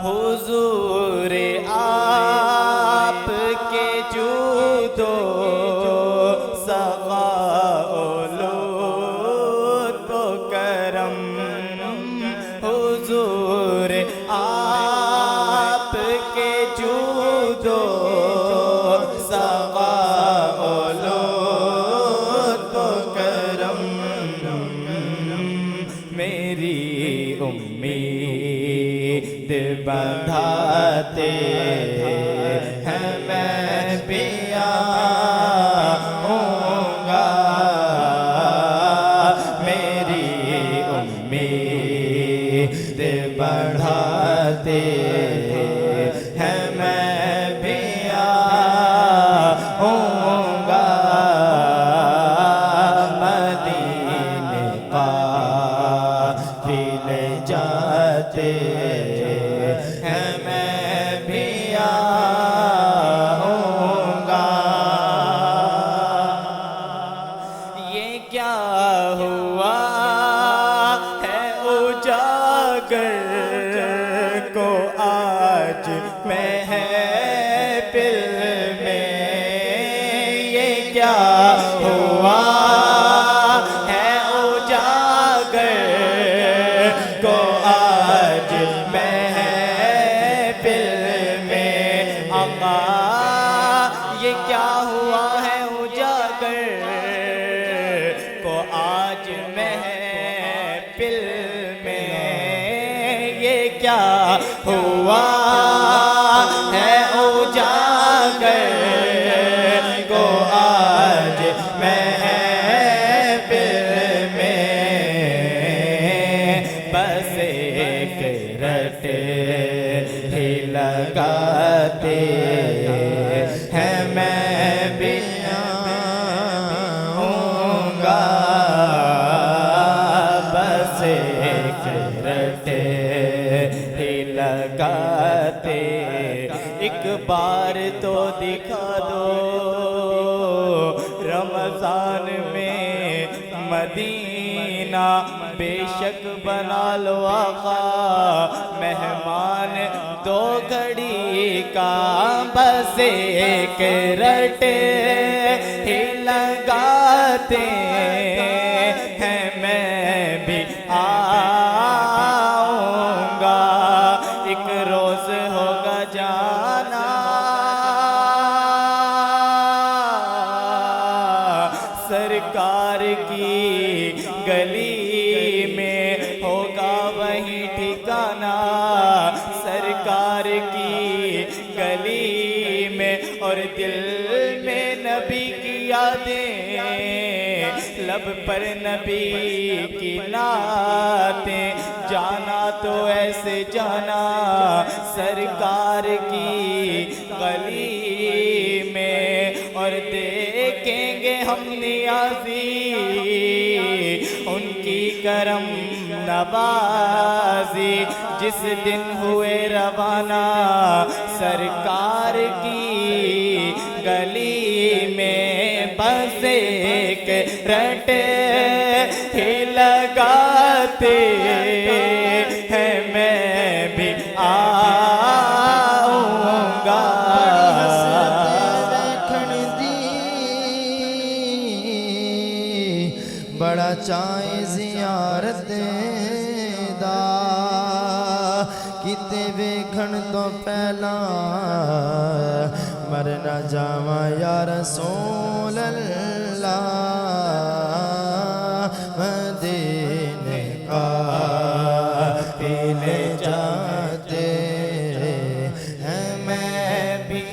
حضور آپ کے جود و سخا و لطف و کرم حضور آپ کے جود و سخا و لطف و کرم میری امید بندھاتے ہیں میں بھی آؤں گا میری امید بڑھاتے ہیں میں بھی آؤں گا مدینے قافلے جاتے ہیں میں بھی آؤں گا یہ کیا ہوا ہے اجاگر کو آج محفل میں یہ کیا ہوا ہے اجاگر کو آج محفل میں آقا یہ کیا ہوا ہے اجاگر کو آج محفل میں یہ کیا ہوا ہے اجاگر کو آج محفل میں بس ایک رٹ ہی لگاتے ہیں میں بھی آؤں گا بس ایک رٹ ہی لگاتے ایک بار تو دکھا دو رمضان میں مدینہ بے شک بنا لو آقا مہمان دو گھڑی کا بس ایک رٹ ہی لگاتے ہیں میں بھی سرکار کی گلی میں ہوگا وہیں ٹھکانہ، سرکار کی گلی میں، اور دل میں نبی کی یادیں، لب پر نبی کی نعتیں، جانا تو ایسے جانا سرکار کی گلی میں، اور دیکھیں گے ہم نیازی ان کی کرم نوازی، جس دن ہوئے روانہ سرکار کی گلی میں، بس ایک رٹ ہی لگاتے ہیں میں بھی آؤں گا۔ بڑا چائے زیارت دا کتے ویکھن تو پہلا مر نہ جاواں یا رسول اللہ، مدینے قاتل جاتے ہیں میں بھی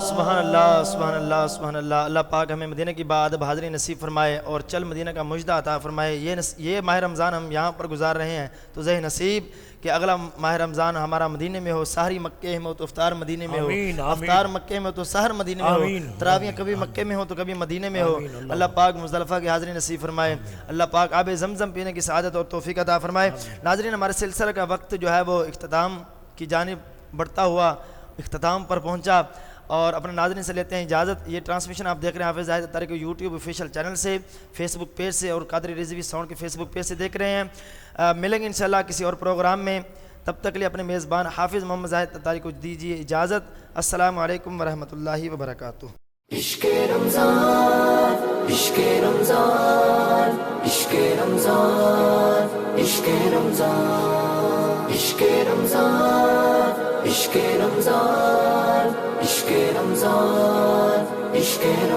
سبحان اللہ سبحان اللہ سبحان اللہ۔ اللہ پاک ہمیں مدینہ کی بادب حاضری نصیب فرمائے اور چل مدینہ کا مجدہ عطا فرمائے۔ یہ ماہ رمضان ہم یہاں پر گزار رہے ہیں تو ذہ نصیب کہ اگلا ماہ رمضان ہمارا مدینہ میں ہو، سحری مکے میں ہو تو افطار مدینہ میں ہو، افطار مکے میں ہو تو سحر مدینہ میں ہو، تراویح کبھی مکے میں ہو تو کبھی مدینہ میں ہو۔ اللہ پاک مزدلفہ کی حاضری نصیب فرمائے، اللہ پاک آب زمزم پینے کی سعادت اور توفیق عطا فرمائے۔ ناظرین، ہمارے سلسلہ کا وقت جو ہے وہ اختتام کی جانب بڑھتا ہوا اختتام پر پہنچا، اور اپنے ناظرین سے لیتے ہیں اجازت۔ یہ ٹرانسمیشن آپ دیکھ رہے ہیں حافظ زاہد اتاری کے یوٹیوب آفیشیل چینل سے، فیس بک پیج سے اور قادری رضوی ساؤنڈ کے فیس بک پیج سے دیکھ رہے ہیں۔ ملیں گے انشاءاللہ کسی اور پروگرام میں، تب تک لیے اپنے میزبان حافظ محمد زاہد اتاری کو دیجیے اجازت۔ السلام علیکم ورحمۃ اللہ وبرکاتہ۔ عشق رمضان عشق رمضان عشق رمضان عشق رمضان عشق رمضان عشق رمضان عشق رمضان عشق رمضان